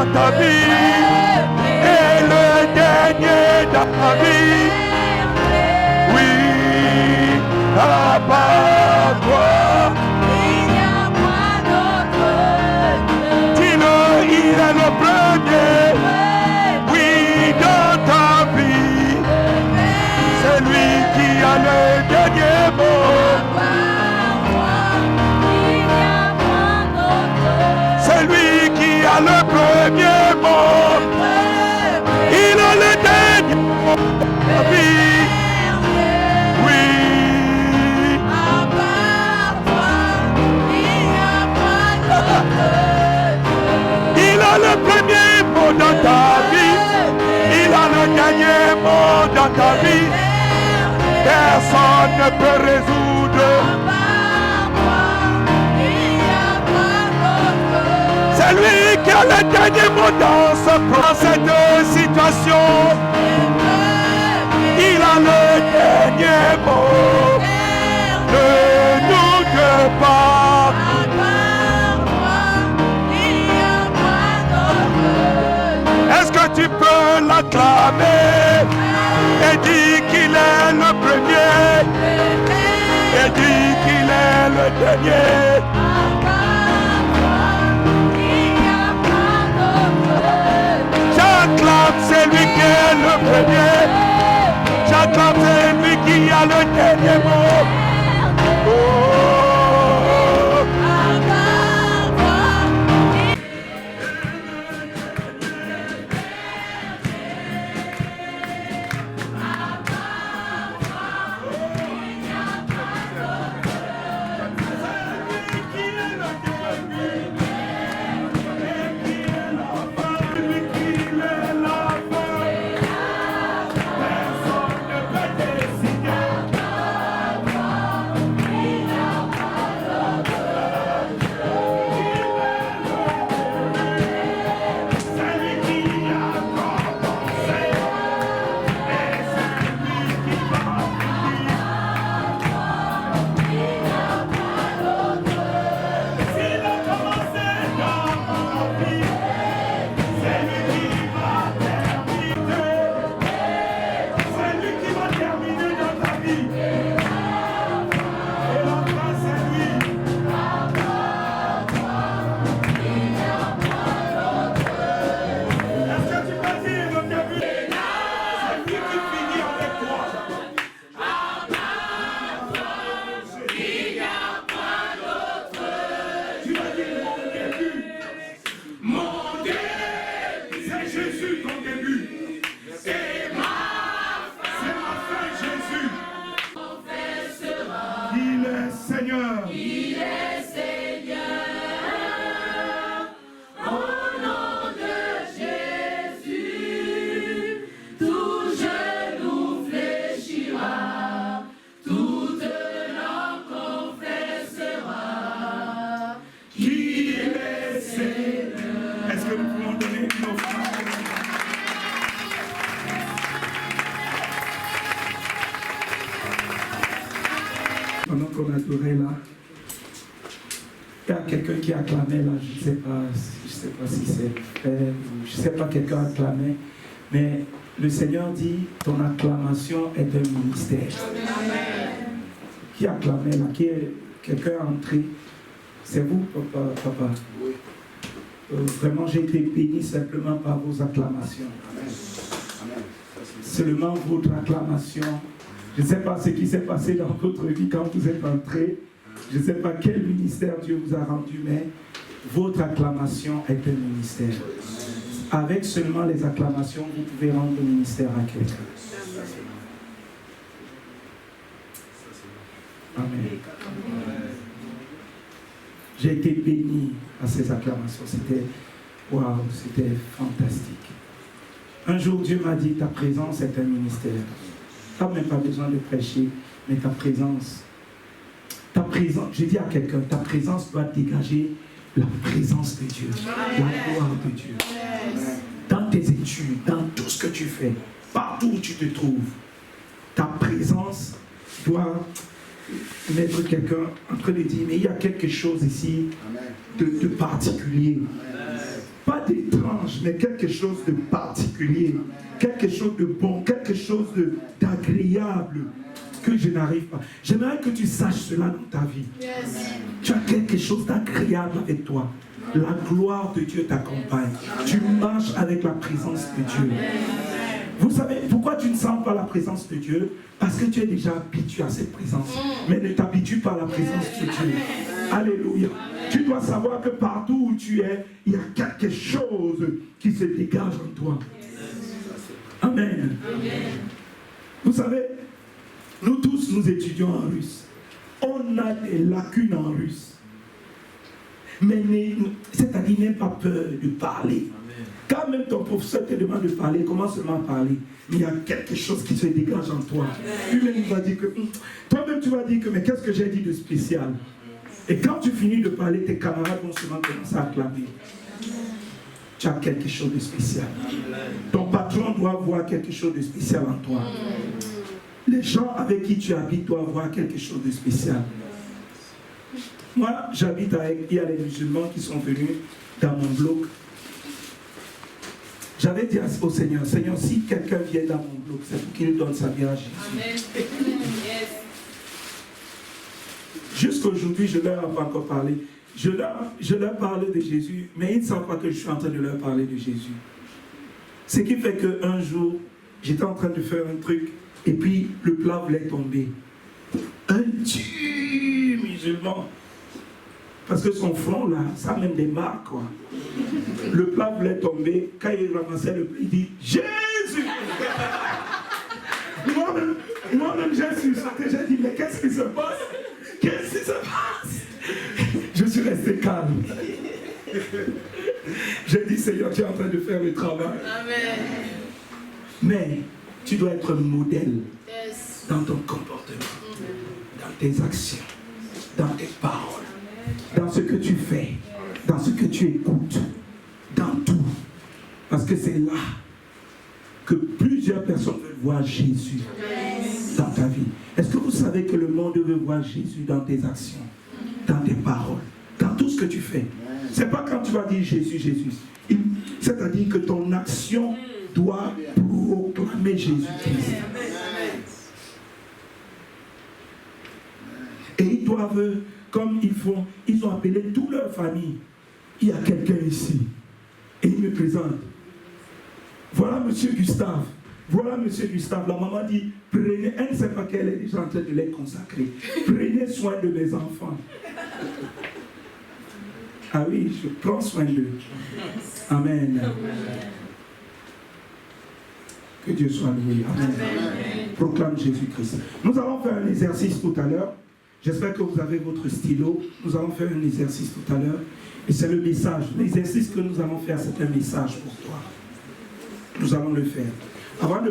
dans ta vie et le dernier dans ta vie. Oui, à part toi, il n'y a pas d'autre. Dis-le, il est le premier. Oui, dans ta vie, c'est lui qui a le dernier mot. C'est lui qui a le premier mot. Il a le dernier mot de la vie. Oui. À part toi, il n'y a pas d'autre. Il a le premier mot dans ta vie. Il a le dernier mot dans ta vie. Personne ne peut résoudre. C'est lui qui a le dernier mot dans cette situation. Il a le dernier mot. Ne doute pas. Est-ce que tu peux l'acclamer et dire qu'il est le premier et dire qu'il est le dernier? J'acclame, c'est lui qui est le premier. J'acclame, c'est lui qui a le dernier mot. Oh. Pendant qu'on adorait là, il y a quelqu'un qui acclamait là, je ne sais pas si c'est frère, je ne sais pas quelqu'un acclamait, mais le Seigneur dit, ton acclamation est un ministère. Amen. Qui acclamait là, qui est quelqu'un entré, c'est vous, papa. Oui. Vraiment, j'ai été béni simplement par vos acclamations. Amen. Amen. Seulement votre acclamation. Je ne sais pas ce qui s'est passé dans votre vie quand vous êtes entré. Je ne sais pas quel ministère Dieu vous a rendu, mais votre acclamation est un ministère. Avec seulement les acclamations, vous pouvez rendre le ministère à quelqu'un. Amen. J'ai été béni à ces acclamations. C'était fantastique. Un jour, Dieu m'a dit, ta présence est un ministère. Tu n'as même pas besoin de prêcher, mais ta présence, je dis à quelqu'un, ta présence doit dégager la présence de Dieu, la gloire de Dieu. Dans tes études, dans tout ce que tu fais, partout où tu te trouves, ta présence doit mettre quelqu'un en train de dire, mais il y a quelque chose ici de particulier. pas d'étrange, mais quelque chose de particulier, quelque chose de bon, quelque chose d'agréable que je n'arrive pas. J'aimerais que tu saches cela dans ta vie. Tu as quelque chose d'agréable avec toi. La gloire de Dieu t'accompagne. Tu marches avec la présence de Dieu. Vous savez pourquoi tu ne sens pas la présence de Dieu? Parce que tu es déjà habitué à cette présence. Mais ne t'habitue pas à la présence de Dieu. Alléluia. Tu dois savoir que partout où tu es, il y a quelque chose qui se dégage en toi. Amen. Vous savez, nous tous, nous étudions en russe. On a des lacunes en russe. Mais c'est-à-dire, n'aie pas peur de parler. Quand même ton professeur te demande de parler, commence seulement à parler. Mais il y a quelque chose qui se dégage en toi. Lui-même va dire que, toi-même tu vas dire que, mais qu'est-ce que j'ai dit de spécial? Et quand tu finis de parler, tes camarades vont seulement commencer à acclamer. Tu as quelque chose de spécial. Ton patron doit voir quelque chose de spécial en toi. Les gens avec qui tu habites doivent voir quelque chose de spécial. Moi, j'habite avec, il y a les musulmans qui sont venus dans mon bloc. J'avais dit au Seigneur, Seigneur, si quelqu'un vient dans mon bloc, c'est pour qu'il lui donne sa vie à Jésus. Amen. Jusqu'à aujourd'hui, je ne leur ai pas encore parlé. Je leur parle de Jésus, mais ils ne savent pas que je suis en train de leur parler de Jésus. Ce qui fait qu'un jour, j'étais en train de faire un truc, et puis le plat voulait tomber. Un Dieu musulman. Parce que son front là, ça a même des marques quoi. Le plat voulait tomber, quand il ramassait le plat, il dit Jésus. Moi-même j'ai sursauté, j'ai dit mais qu'est-ce qui se passe? Qu'est-ce qui se passe? Je suis resté calme. J'ai dit Seigneur, tu es en train de faire le travail. Amen. Mais tu dois être un modèle dans ton comportement, dans tes actions, dans tes paroles, dans ce que tu fais, dans ce que tu écoutes, dans tout. Parce que c'est là que plusieurs personnes veulent voir Jésus dans ta vie. Est-ce que vous savez que le monde veut voir Jésus dans tes actions, dans tes paroles, dans tout ce que tu fais? C'est pas quand tu vas dire Jésus, Jésus. C'est-à-dire que ton action doit proclamer Jésus-Christ. Et ils doivent, comme ils font, ils ont appelé toute leur famille. Il y a quelqu'un ici. Et ils me présentent. Voilà monsieur Gustave. Voilà monsieur Gustave. La maman dit, prenez, elle ne sait pas qu'elle est déjà en train de les consacrer. Prenez soin de mes enfants. Ah oui, je prends soin d'eux. Amen. Que Dieu soit loué. Amen. Amen. Proclame Jésus-Christ. Nous allons faire un exercice tout à l'heure. J'espère que vous avez votre stylo. Nous allons faire un exercice tout à l'heure. Et c'est le message. L'exercice que nous allons faire, c'est un message pour toi. Nous allons le faire. Avant de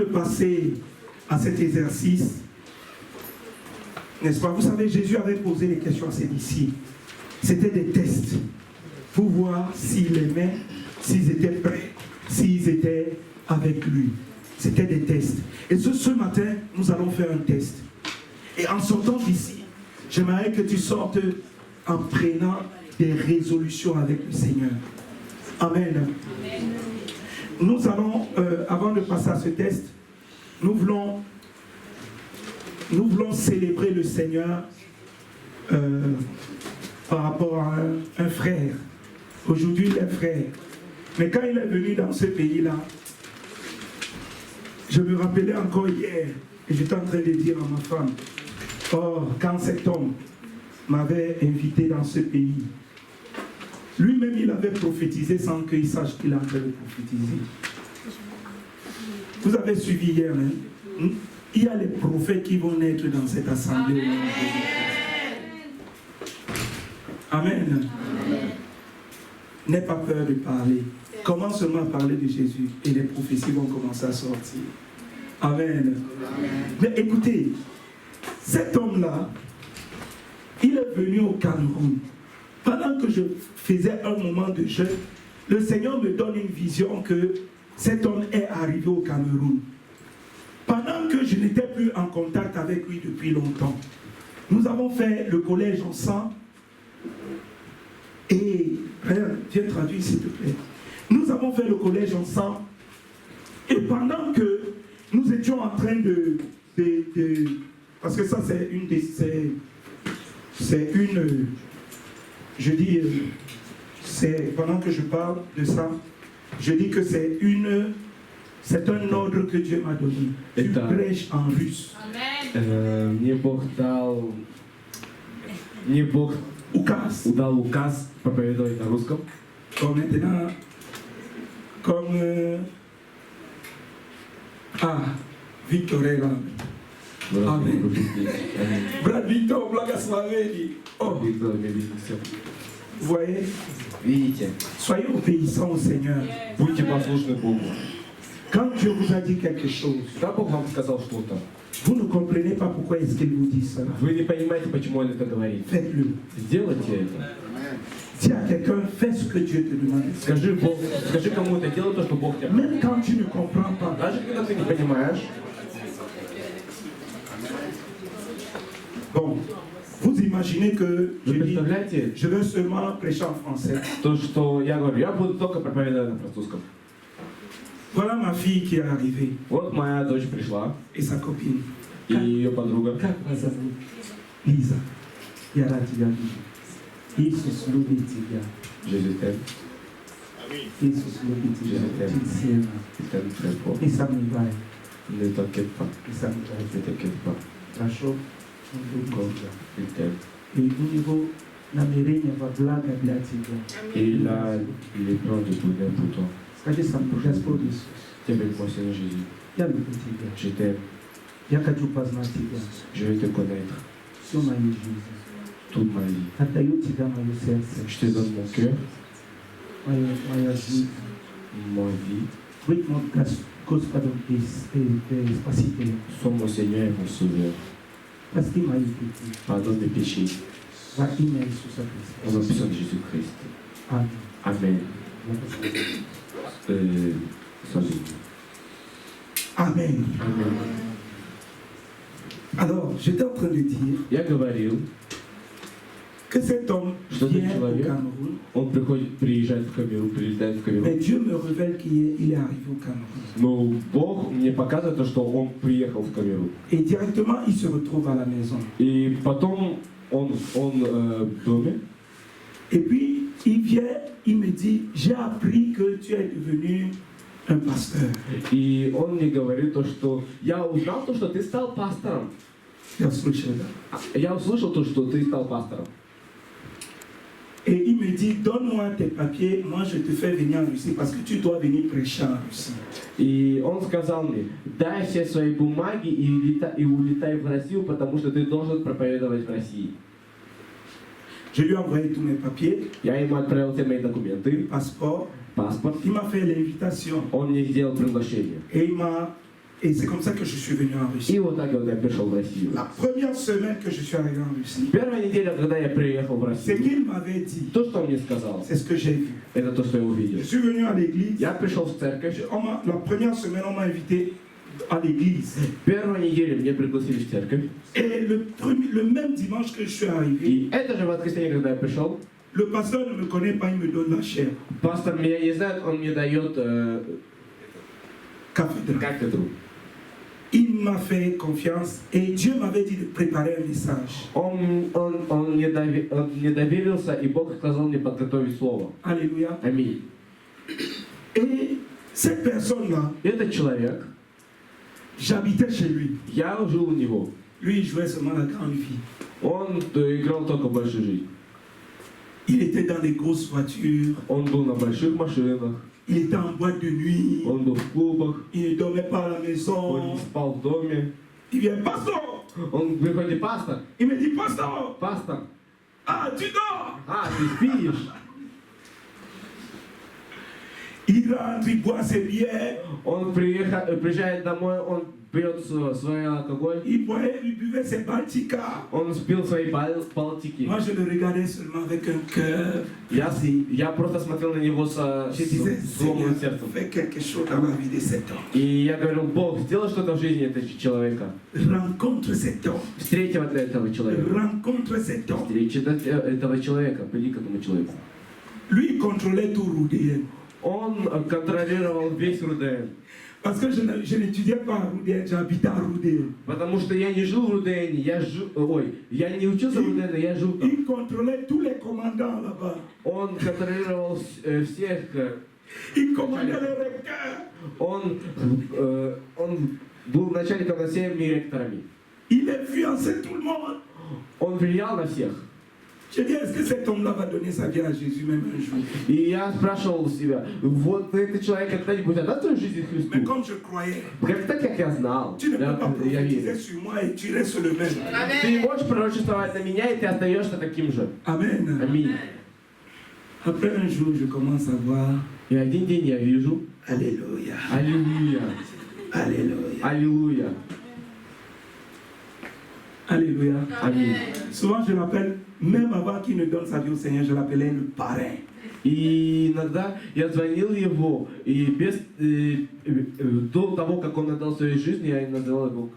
passer à cet exercice, n'est-ce pas? Vous savez, Jésus avait posé des questions à ses disciples. C'était des tests pour voir s'il aimait, s'ils étaient prêts, s'ils étaient avec lui. C'était des tests. Et ce matin, nous allons faire un test. Et en sortant d'ici, j'aimerais que tu sortes en prenant des résolutions avec le Seigneur. Amen. Amen. Nous allons, avant de passer à ce test, nous voulons célébrer le Seigneur par rapport à un frère. Aujourd'hui, il est frère. Mais quand il est venu dans ce pays-là, je me rappelais encore hier, et j'étais en train de dire à ma femme, oh, quand cet homme m'avait invité dans ce pays, lui-même il avait prophétisé sans qu'il sache qu'il a en train de prophétiser. Vous avez suivi hier, hein? Il y a les prophètes qui vont naître dans cette assemblée. Amen. Amen. N'aie pas peur de parler. Commence seulement à parler de Jésus et les prophéties vont commencer à sortir. Amen. Amen. Mais écoutez, cet homme-là, il est venu au Cameroun. Pendant que je faisais un moment de jeûne, le Seigneur me donne une vision que cet homme est arrivé au Cameroun. Pendant que je n'étais plus en contact avec lui depuis longtemps, nous avons fait le collège ensemble. Et viens traduire s'il te plaît. Nous avons fait le collège ensemble. Et pendant que nous étions en train parce que ça c'est une des... C'est une... Je dis... c'est pendant que je parle de ça, je dis que c'est un ordre que Dieu m'a donné. Tu prêches en russe. Мне Бог дал указ проповедовать на русском. Comme maintenant, Victor est là. Amen. Brad Victor, благословение. Oh, vous voyez? Видите, Soyez obéissants au Seigneur. будьте послушны Богу. Quand Dieu vous a dit quelque chose, Когда Бог вам сказал что-то, vous ne comprenez pas pourquoi est-ce qu'il vous dit cela. вы не понимаете, почему Он это говорит. Faites-le. Сделайте это. Dis à quelqu'un, fais ce que Dieu te demande. Скажи кому-то, делай то, что Бог тебе говорит. Même quand tu ne comprends pas. Даже когда ты не понимаешь, Bon, vous imaginez que вы представляете, je veux seulement prêcher en français. то, что я говорю, я буду только проповедовать на французском. Voilà ma fille qui est arrivée Вот моя дочь пришла, et sa copine. и ее подруга. Как вас зовут? Лиза. Я рад тебя видеть. Иисус любит тебя. Jésus t'aime, Иисус любит тебя. Jésus Очень сильно. il t'aime très fort. И сомневай. Ne t'inquiète pas, И сомневай. ne t'inquiète pas. Хорошо? Он любит Бог, тебя. il t'aime. И у него намерение во благо для тебя. Et il a les plans de bonheur pour toi. Скажи сам, Господь Иисус, T'es avec moi, Seigneur Jésus. я люблю тебя. Je t'aime, Я хочу познать тебя. je vais te connaître Всю мою жизнь. toute ma vie. Отдаю тебя мое сердце. Je te donne mon cœur, Моя жизнь. ma vie. Быть мой Господом и Спасителем. Sois mon Seigneur et mon Sauveur. Прости мои грехи. Pardonne mes péchés. Во имя Иисуса Au nom Христа. puissant de Jésus-Christ. Аминь. Amen. Salut. Amen. Amen. Alors, j'étais en train de dire Я говорил, que cet homme Что vient за au человек? Cameroun, он прилетает в mais Камерун. Dieu me révèle qu'il est arrivé au Cameroun. Но Бог мне показывает то, что он приехал в Камерун. Et directement, il se retrouve à la maison. И потом он в доме, Et puis, il vient, il me dit, j'ai appris que tu es devenu un pasteur. и он мне говорит то, что я узнал то, что ты стал пастором. Я слышал это. Я услышал то, что ты стал пастором. Et il me dit, donne-moi tes papiers, moi je te fais venir en Russie parce que tu dois venir prêcher en Russie. И он сказал мне, дай все свои бумаги и улетай в Россию, потому что ты должен проповедовать в России. Je lui ai envoyé tous mes papiers, Я ему отправил все мои документы, passeport. паспорт. Il m'a fait l'invitation. Он мне сделал приглашение. Et c'est comme ça que je suis venu en Russie. И вот так вот я пришел в Россию. La première semaine que je suis arrivé en Russie, Первая неделя, когда я приехал в ce Россию, qu'il m'avait dit, то, что он мне сказал, c'est ce que j'ai vu. это то, что я увидел. Je suis venu à l'église. Я пришел в церковь. La première semaine, on m'a invité à l'église. Первую неделю меня пригласили в церковь. Et le même dimanche que je suis arrivé, И это же воскресенье, когда я пришел, le pasteur ne me connaît pas, il me donne la chair. пастор меня не знает, он мне дает Cathédrale. кафедру. Il m'a fait confiance et Dieu m'avait dit de préparer un message. Он мне доверился, и Бог сказал мне подготовить слово. Alléluia. Аминь. Et cette personne-là, Этот человек, j'habitais chez lui. я жил у него. Lui, il jouait seulement la grande vie. Он играл только в большую жизнь. Il était dans les grosses voitures. Он был на больших машинах, Il était en boîte de nuit. он был в клубах, Il ne dormait pas à la он maison. не спал в доме. Il vient, pasteur. Он приходит, пастор, Il me dit, pasteur. пастор, Ah, tu dors. ты спишь? Il rentre, il boit ses bières. Он приезжает домой, он пьет свой алкоголь, Il buvait ses Baltica. он спил свои балтики. Moi, je le regardais seulement avec un cœur. Я просто смотрел на него Je disais, с сломанным Seigneur, сердцем. fais quelque chose dans la vie de cet homme. И я говорил, Бог, сделай что-то в жизни этого человека. Rencontre cet homme. Встрети вот этого человека. Rencontre cet homme. Встречи этого человека. Приди к этому человеку. Lui, il contrôlait tout Roudéen. Он контролировал весь Руден. Parce que je n'étudiais pas à Roudéen, j'habitais à Roudéen. Потому что я не жил в Рудене, я не учился в Рудене, я жил там. Il contrôlait tous les commandants là-bas. Он контролировал всех. Il commandait les recteurs. Он был начальником над всеми ректорами. Il influençait tout le monde. Он влиял на всех. Je dis, est-ce que cet homme-là va donner sa vie à Jésus même un jour? И я спрашивал себя, вот этот человек когда-нибудь отдаст свою жизнь Христу? Mais comme je croyais, Так как я знал, tu ne peux pas я prophétiser верю. sur moi et tu restes le même. Ты не можешь пророчествовать на меня, и ты остаешься таким же. Amen. Аминь. Après un jour, je commence à voir. И один день я вижу, Alléluia. аллилуйя, Alléluia. аллилуйя, Alléluia. аминь. Souvent, je l'appelle, même avant qu'il ne donne sa vie au Seigneur, je l'appelais le parrain. И иногда я звонил его, и до того, как он отдал свою жизнь, я называл его.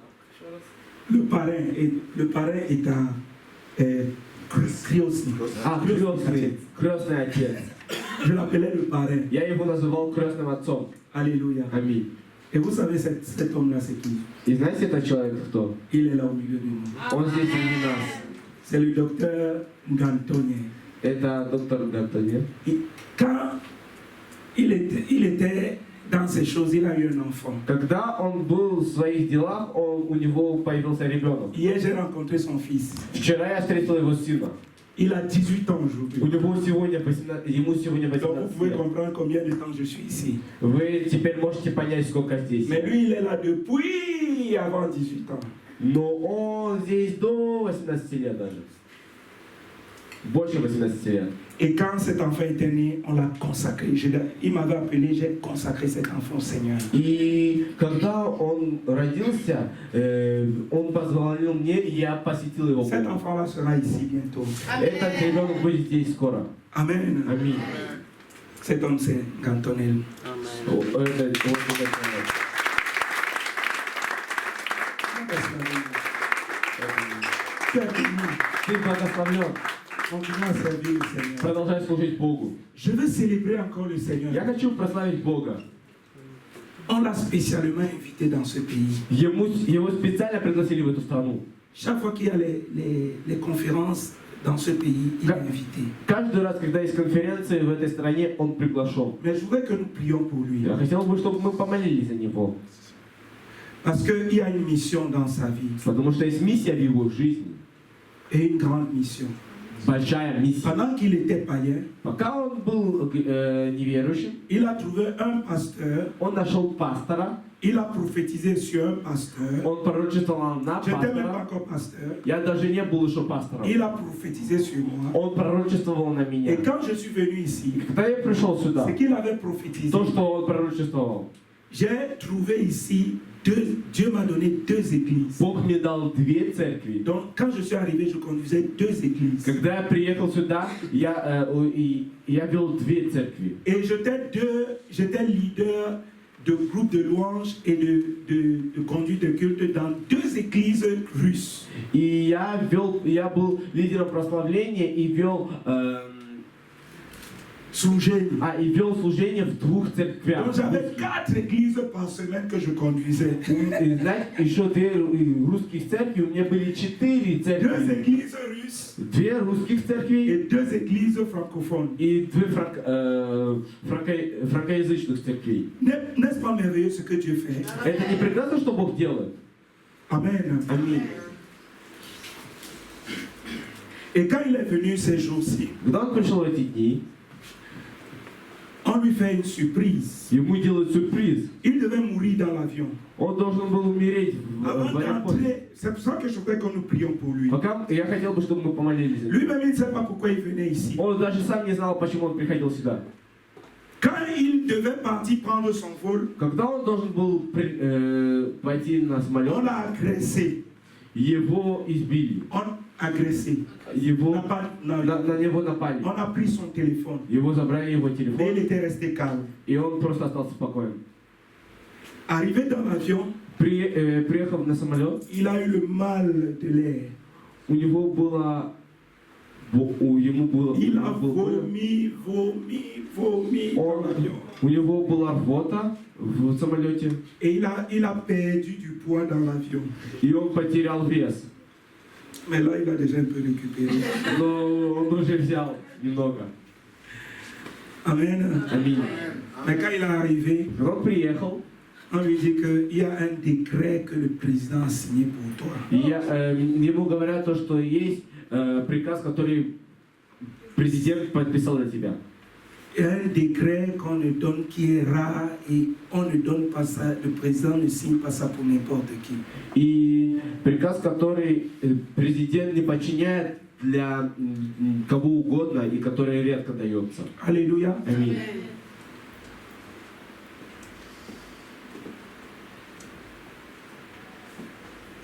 Le parrain est un крестный. Крестный отец. Je l'appelais le parrain. Я его называл крестным отцом. Alléluia. Аминь. Et vous savez, cet homme-là, c'est qui? И знаете, этот человек кто? Il est là au milieu de nous. Он здесь среди нас. C'est le docteur Gantonien. Это доктор Гантоне. Quand il était dans ces choses, il a eu un enfant. Когда он был в своих делах, у него появился ребенок. Hier, j'ai rencontré son fils. Вчера я встретил его сына. Il a 18 ans aujourd'hui. У него сегодня 18 Donc vous pouvez лет. comprendre combien de temps je suis ici. Вы теперь можете понять, сколько здесь. Mais lui, il est là depuis avant 18 ans. Но он здесь до 18 лет даже. Больше 18 лет. Et quand cet enfant était né, on l'a consacré. Il m'avait appelé, j'ai consacré cet enfant au Seigneur. И когда он родился, он позвонил мне, и я посетил его. Cet enfant-là sera ici bientôt. Этот rебенок будет здесь скоро. Amen. Аминь. Cet homme, c'est Gantonel. Ты благословлен. Continue à servir le Seigneur. Продолжай служить Богу. Je veux célébrer encore le Seigneur. Я хочу прославить Бога. On l'a spécialement invité dans ce pays. Его специально пригласили в эту страну. Chaque fois qu'il y a les conférences dans ce pays, il est invité. Каждый раз, когда есть конференции в этой стране, он приглашен. Mais je voudrais que nous prions pour lui. Я хотел бы, чтобы мы помолились за него. Parce qu'il y a une mission dans sa vie. Потому что есть миссия в его жизни. Et une grande mission. Большая миссия. Pendant qu'il était païen, Пока он был неверующим, il a trouvé un pasteur. он нашел пастора, Il a prophétisé sur un pasteur. он пророчествовал на Je n'étais même pas пастора. encore pasteur. Я даже не был еще пастором. Il a prophétisé sur moi. Он пророчествовал на меня. Et quand je suis venu ici, Когда я пришел сюда, ce qu'il avait prophétisé, то, что он пророчествовал, j'ai trouvé ici Dieu m'a donné 2 églises. Бог мне дал 2 церкви. Donc quand je suis arrivé, je conduisais 2 églises. Когда я приехал сюда, я вел 2 церкви. Et j'étais leader de groupe de louanges et de conduite de culte dans 2 églises russes. И я был лидером прославления и вел служение в 2 церквях. Donc j'avais 4 églises par semaine que je conduisais. И знаете, еще 2 русских церкви, у меня были 4 2 церкви. églises russes 2 русских церкви et 2 églises francophones. и 2 франкоязычных церквей. N'est-ce pas merveilleux ce que Dieu fait? Это не прекрасно, что Бог делает? Amen. Аминь. Et quand il est venu ces jours-ci, Когда он пришел в эти дни, on lui fait une surprise. ему делают сюрприз. Il devait mourir dans l'avion. Он должен был умереть Avant в аэропорте. d'entrer, c'est pour ça que je voudrais que nous prions pour lui. Пока я хотел бы, чтобы мы помолились. Lui-même, il ne sait pas pourquoi il venait ici. Он даже сам не знал, почему он приходил сюда. Quand il devait partir prendre son vol, Когда он должен был пойти на on самолет, l'a agressé. его избили. On agressé. Его, On n'a pas- non, на него напали. on a pris son téléphone. Его забрали, его Mais il телефон, était resté calme. и он просто остался спокоен. Arrivé dans l'avion, Приехав на самолет, il a eu le mal de l'air. у него было ему было... Il a vomi dans l'avion. У него была рвота в самолете, Et il a perdu du poids dans l'avion. и он потерял вес. Mais là, il a déjà un peu récupéré. Но он уже взял немного. Amen. Аминь. Mais quand il est arrivé, Когда он приехал, on lui dit qu'il y a un décret que le président a signé pour toi. ему говорят то, что есть приказ, который президент подписал на тебя. Il y a un décret qu'on ne donne qui est rare et on ne donne pas ça, le président ne signe pas ça pour n'importe qui. И приказ, который президент не подчиняет для кого угодно и который редко дается. Alléluia. Аминь.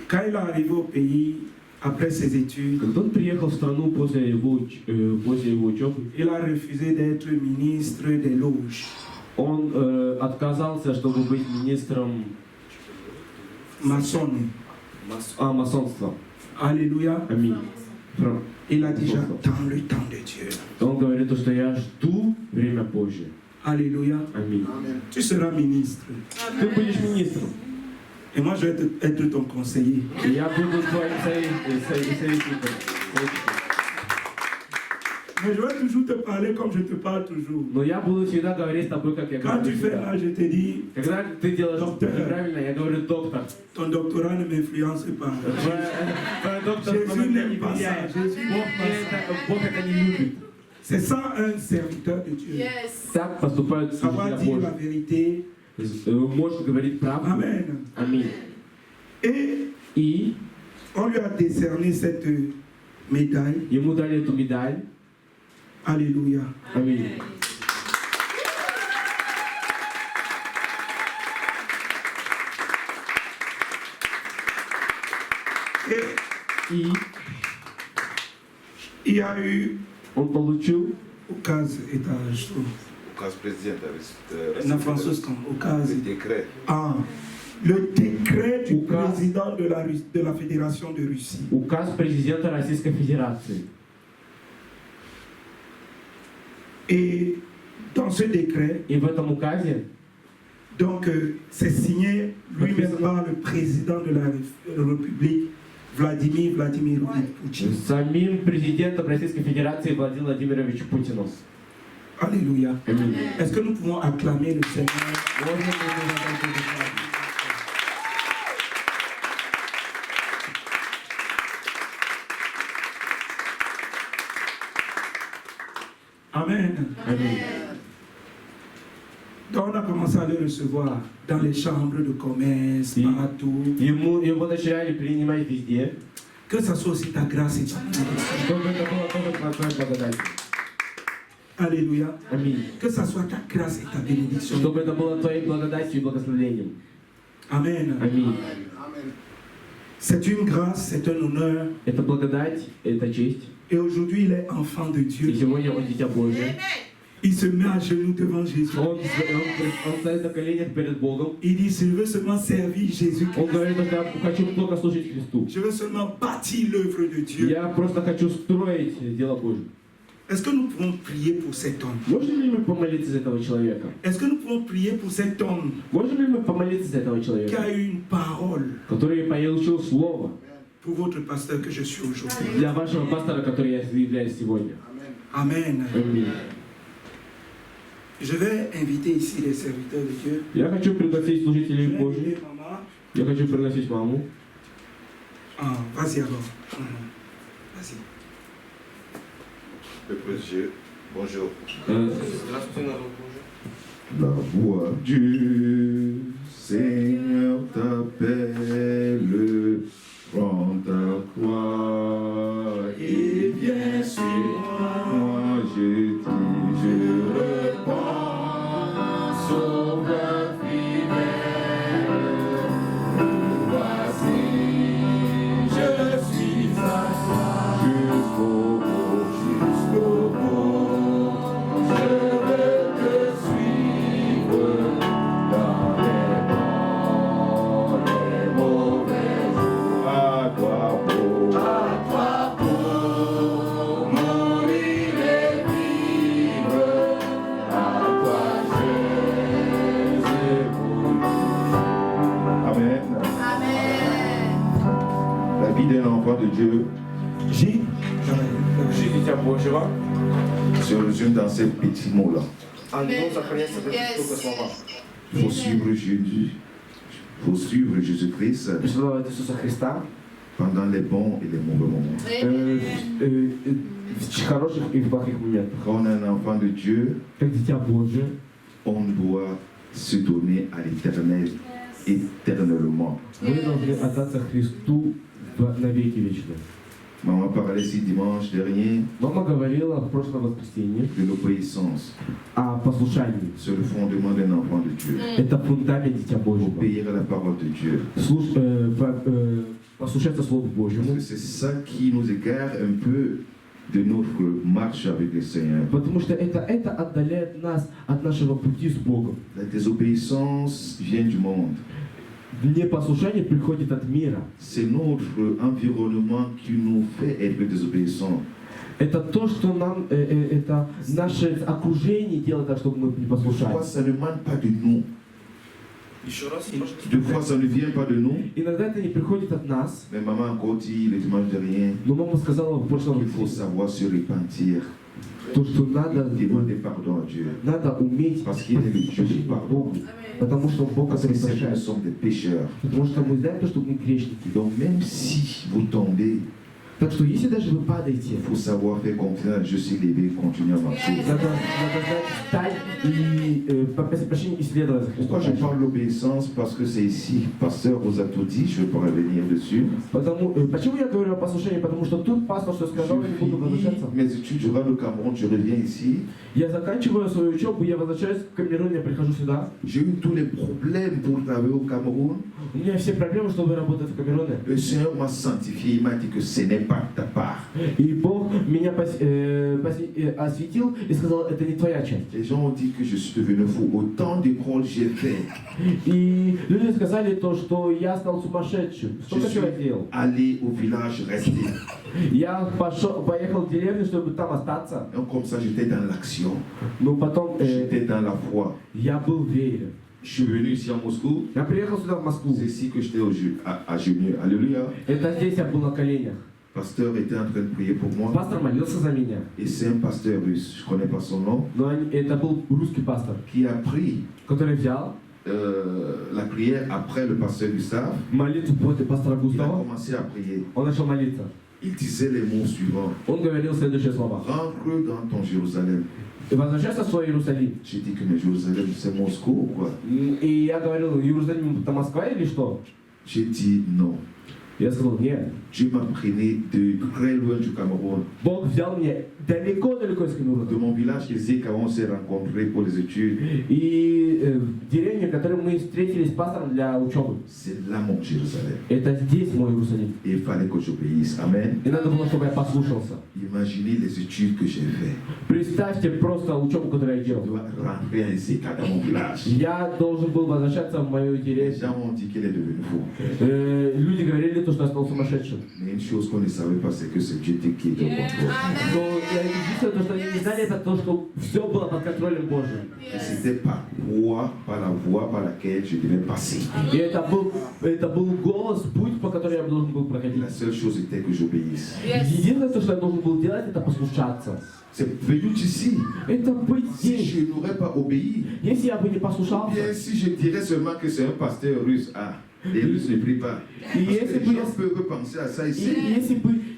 Quand il est arrivé au pays, après ses études, Когда он приехал в страну после его учебы, il a refusé d'être ministre des loges. он отказался, чтобы быть министром Maçon. масонства. Alléluia. Аминь. Il a dit j'attends le temps de Dieu. Он говорит, что я жду время позже. Alléluia. Аминь. Tu seras ministre. Ты будешь министром. Et moi, je vais être ton conseiller. И я буду твоим советником. Mais je vais toujours te parler comme je te parle toujours. Но я буду всегда говорить с тобой, как я Quand говорю tu fais всегда. là, je te dis, Когда ты делаешь Доктор. неправильно, я говорю доктор. ton doctorat ne m'influence pas. Твой доктор Jésus на меня n'aime не pas ça. влияет. Jésus n'aime Бог это не любит. C'est ça un serviteur de Dieu. Так поступают Savoir служители dire la Божьи. vérité. Может говорить правду. Amen. Аминь. Et on lui a décerné cette médaille. Ему дали эту медаль. Alléluia. Аминь. Et il y a eu Он получил указ, это что? Указ президента. На французском, указ. Le décret. Ah, le décret du Указ. président de la Fédération de Russie. указ президента Российской Федерации. Et dans ce décret, И в этом указе donc c'est signé lui-même par le président de la République, Vladimir Vladimirovich Poutine. самим президентом Российской Федерации Владимиром Владимировичем Путиным. Alléluia. Аминь. Est-ce que nous pouvons acclamer le Seigneur? Можно ли мы задать это славу? Amen. Аминь. Donc on a commencé à le recevoir dans les chambres de commerce, partout. Его начали принимать везде, Que ça soit aussi ta grâce et ta bénédiction. чтобы это было тоже твоей благодатью. Alléluia. Аминь. Que ça soit ta grâce et ta bénédiction. Чтобы это было твоей благодатью и благословением. Amen. Аминь. C'est une grâce, c'est un honneur. Это благодать, это честь. Et aujourd'hui, il est enfant de И Dieu. сегодня он дитя Божие. Il se met à genoux devant Jésus. Он стоит на коленях перед Богом. Il dit, je veux seulement servir Jésus. Он говорит, что я хочу только служить Христу. Je veux seulement bâtir l'œuvre de Dieu. Я просто хочу строить дело Божье. Est-ce que nous pouvons prier pour cet homme? Можем ли мы помолиться за этого человека? Est-ce que nous pouvons prier pour cet homme Можем ли мы помолиться за этого qui человека, a eu une parole который получил слово pour votre pasteur que je suis aujourd'hui? для вашего пастора, который я являюсь сегодня? Amen. Аминь. Je vais inviter ici les serviteurs de Dieu. Я хочу пригласить Je служителей vais Божьих. inviter maman. Я хочу пригласить маму. Ah, vas-y alors. Vas-y. Peuple de Dieu, bonjour. Здравствуйте, народ Божий. La voix du Seigneur t'appelle, prends ta croix et viens sur moi. Je dis, je réponds, sauveur fidèle. Voici, je suis à toi jusqu'au bout, jusqu'au bout. Je veux te suivre dans les bons, les mauvais jours. À toi pour enfants de Dieu Жизнь Жизнь Дитя Божьего, se résume dans ces petits mots-là. оно сохраняется в этих штуках словах. Il faut suivre Jésus. Il faut suivre Jésus-Christ Преследовать Иисуса Христа pendant les bons et les mauvais moments. В хороших и в плохих моментах. Quand on est un enfant de Dieu, Как Дитя Божие, on doit se donner à l'éternel éternellement. мы должны отдаться Христу навеки вечные. Maman parlait ici dimanche dernier Мама говорила в прошлом воскресенье de l'obéissance. о послушании. C'est le fondement d'un enfant de Dieu. Это фундамент Дитя Божьего. Obéir à la parole de Dieu. Послушаться Слову Parce Божьему. que c'est ça qui nous écarte un peu de notre marche avec le Seigneur. Потому что это отдаляет нас от нашего пути с Богом. La désobéissance vient du monde. Непослушание приходит от мира. C'est notre environnement qui nous fait être désobéissants. Это то, что нам, это наше окружение делает так, чтобы мы не Des fois, послушали. ça ne manque pas de nous. Еще раз. Des fois, ça ne vient pas de nous. Иногда это не приходит от нас. Mais maman a encore dit le dimanche dernier, Но мама сказала в прошлом il faut savoir se repentir, то, что надо demander pardon à Dieu. уметь, Parce qu'il est le Dieu du pardon. потому что Бог Parce это que c'est que nous прощает. sommes des pécheurs. Потому что мы знаем, что мы грешники. Donc même si vous tombez, Так что если даже вы падаете, il faut savoir faire confiance à Dieu, se lever, continuer à marcher. надо знать, встать и попросить прощения и следовать за Pourquoi je Христом. parle de l'obéissance? Parce que c'est ici, pasteur vous a tout dit, je ne vais pas revenir dessus. Почему я говорю о послушании? Потому что тут пастор что сказал, я не Je буду finis возвращаться. mes études, je rentre au Cameroun, je reviens ici. Я заканчиваю свою учебу, я возвращаюсь в Камерун, я прихожу сюда. J'ai eu tous les problèmes pour travailler au Cameroun. У меня все проблемы, чтобы работать в Камеруне. Le Seigneur m'a sanctifié, il m'a dit que ce n'est pas ta part. И Бог меня осветил и сказал, это не твоя часть. Les gens ont dit que je suis devenu fou. Autant d'écoles j'ai fait. И люди сказали то, что я стал сумасшедшим. Что Je suis я делал? allé au village rester. Я поехал в деревню, чтобы там остаться. Donc comme ça, j'étais dans l'action. Но потом J'étais dans la foi. я был в вере. Je suis venu ici à Moscou. Я приехал сюда в Москву. C'est ici que j'étais à genoux. Alléluia. Это здесь я был на коленях. Le pasteur était en train de prier pour moi. Пастор молился за меня. Et c'est un pasteur russe, je ne connais pas son nom, Но это был русский пастор, qui a pris который взял la prière après le pasteur Gustave. молитву после пастора Il a Густава. commencé à prier. Он начал молиться. Il disait les mots suivants. Он говорил следующие слова. Rentre dans ton Jérusalem. Возвращайся в свой Иерусалим. J'ai dit que mais Jérusalem, c'est Moscou ou quoi? И я говорил, Иерусалим это Москва или что? J'ai dit non. Я сказал, нет. Dieu m'a pris de très loin du Cameroun. Бог взял меня далеко-далеко из De Камеруна. mon village, Kézé, on s'est rencontrés pour les études. И в деревне, в которой мы встретились с пастором для учебы. C'est là mon Jérusalem. Это здесь мой Иерусалим. Et il fallait que j'obéisse. Amen. И надо было, чтобы я послушался. Imaginez les études que j'ai faites. Представьте просто учебу, которую я Je делал. dois rentrer à Ezeka dans mon village. Я должен был возвращаться в мою Les деревню. gens ont dit qu'il est devenu fou. Люди говорили то, что я стал сумасшедшим. Mais une chose qu'on ne savait pas, c'est que c'est Dieu qui est au contrôle. Но я единственное, то, что они не знали, это то, что все было под контролем Божьим. Et c'était par la voie par laquelle je devais passer. И это был голос, путь, по которому я должен был Et проходить. la seule chose était que j'obéisse. Единственное, то, что я должен был делать, это послушаться. C'est venu d'ici. Это быть Si здесь. je n'aurais pas obéi, Если я бы не послушался, bien si je dirais seulement que c'est un pasteur russe, les Russes ne prient pas. И Parce если que бы les я gens peuvent penser à ça ici.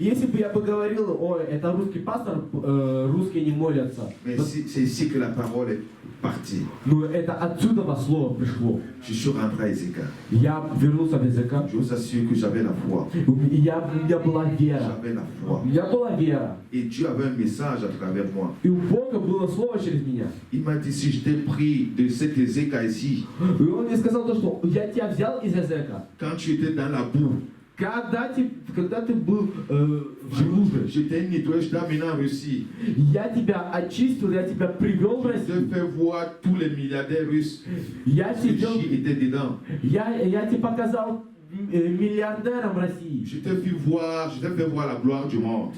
И если бы я бы говорил, ой, это русский пастор, русские не молятся. Mais c'est ici que la parole est partie. Но это отсюда слово пришло. Je suis rentré à Ezeka. Я вернулся в языка. Je vous assure que j'avais la foi. У меня была вера. J'avais la foi. У меня была вера. Et Dieu avait un message à travers moi. И у Бога было слово через меня. Il m'a dit si je t'ai pris de cet Ezeka ici, И он мне сказал то, что я тебя взял из языка. quand tu étais dans la boue, Когда ты был в луже, je t'ai nettoyé, je t'ai amené en Russie. я тебя очистил, я тебя привел в Je Россию. t'ai fait voir tous les milliardaires russes. Я Qui étaient dedans. я тебе показал миллиардерам России. Je t'ai fait voir la gloire du monde.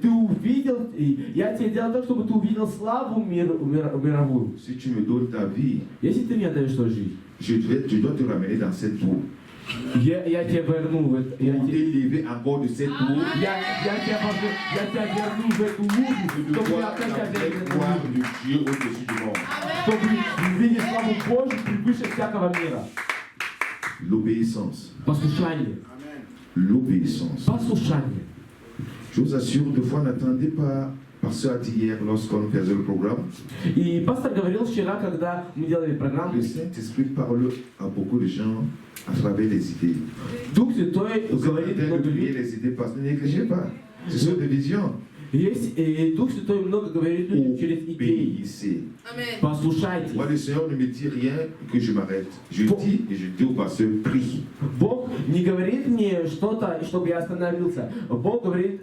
Ты увидел, я тебе делал так, чтобы ты увидел славу мировую. Si tu me donnes ta vie, Если ты мне даешь свою жизнь, je dois te ramener dans cette boue. Я тебя верну в это. Pour t'élever encore de cette eau. Я тебя верну в эту лужу, De чтобы voir ты la опять vraie опять gloire de Dieu au-dessus du monde. чтобы видеть славу Божью превыше всякого мира. L'obéissance. Послушание. L'obéissance. Послушание. Je vous assure, deux fois, n'attendez pas. Pasteur a dit hier, lorsqu'on faisait le programme, И пастор говорил вчера, когда мы делали программу, le Saint-Esprit parle à beaucoup de gens à travers les idées. Дух Святой Vous êtes en говорит train de много prier людям. les idées, parce que ne négligez pas. Ce sont des visions. Есть, и Дух Святой много говорит людям через идеи. Obéissez. Послушайте. Moi, le Seigneur ne me dit rien que je m'arrête. Je dis et je dis au pasteur, prie. Бог не говорит мне что-то, чтобы я остановился. Бог говорит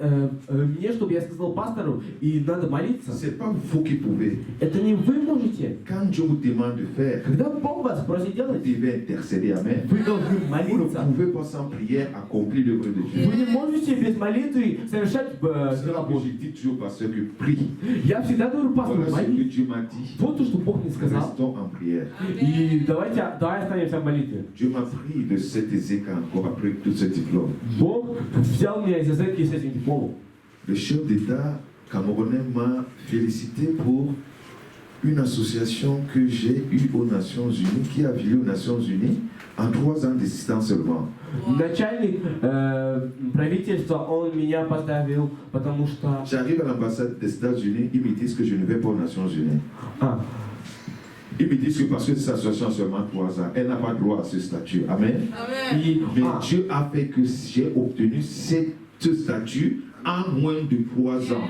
мне, чтобы я сказал пастору, и надо молиться. Ce n'est pas vous qui pouvez. Это не вы можете. Quand Dieu vous demande de faire, Когда Бог вас просит vous делать, devez intercéder. Amen. вы должны Vous ne молиться. pouvez pas sans prière accomplir l'œuvre de Dieu. Вы не можете без молитвы совершать C'est дела là que Божьи. je dis toujours au pasteur que prie. Я всегда говорю пастору, Voilà ce que молись. Dieu m'a dit. Вот то, что Бог мне сказал. Restons en prière. И давай останемся в молитве. Dieu m'a pris de cet Ézéchiel encore après tout ce diplôme. Бог взял меня из Эзекии с этим дипломом. Le chef d'État camerounais m'a félicité pour une association que j'ai eue aux Nations Unies, qui a vécu aux Nations Unies en 3 ans d'existence seulement. Начальник правительства, он меня поставил, потому что... J'arrive à l'ambassade des États-Unis, ils me disent que je ne vais pas aux Nations Unies. А, Ils me disent que parce que cette association a seulement 3 ans, elle n'a pas droit à ce statut. Amen. и... Mais а, Dieu a fait que j'ai obtenu ce statut en moins de 3 ans.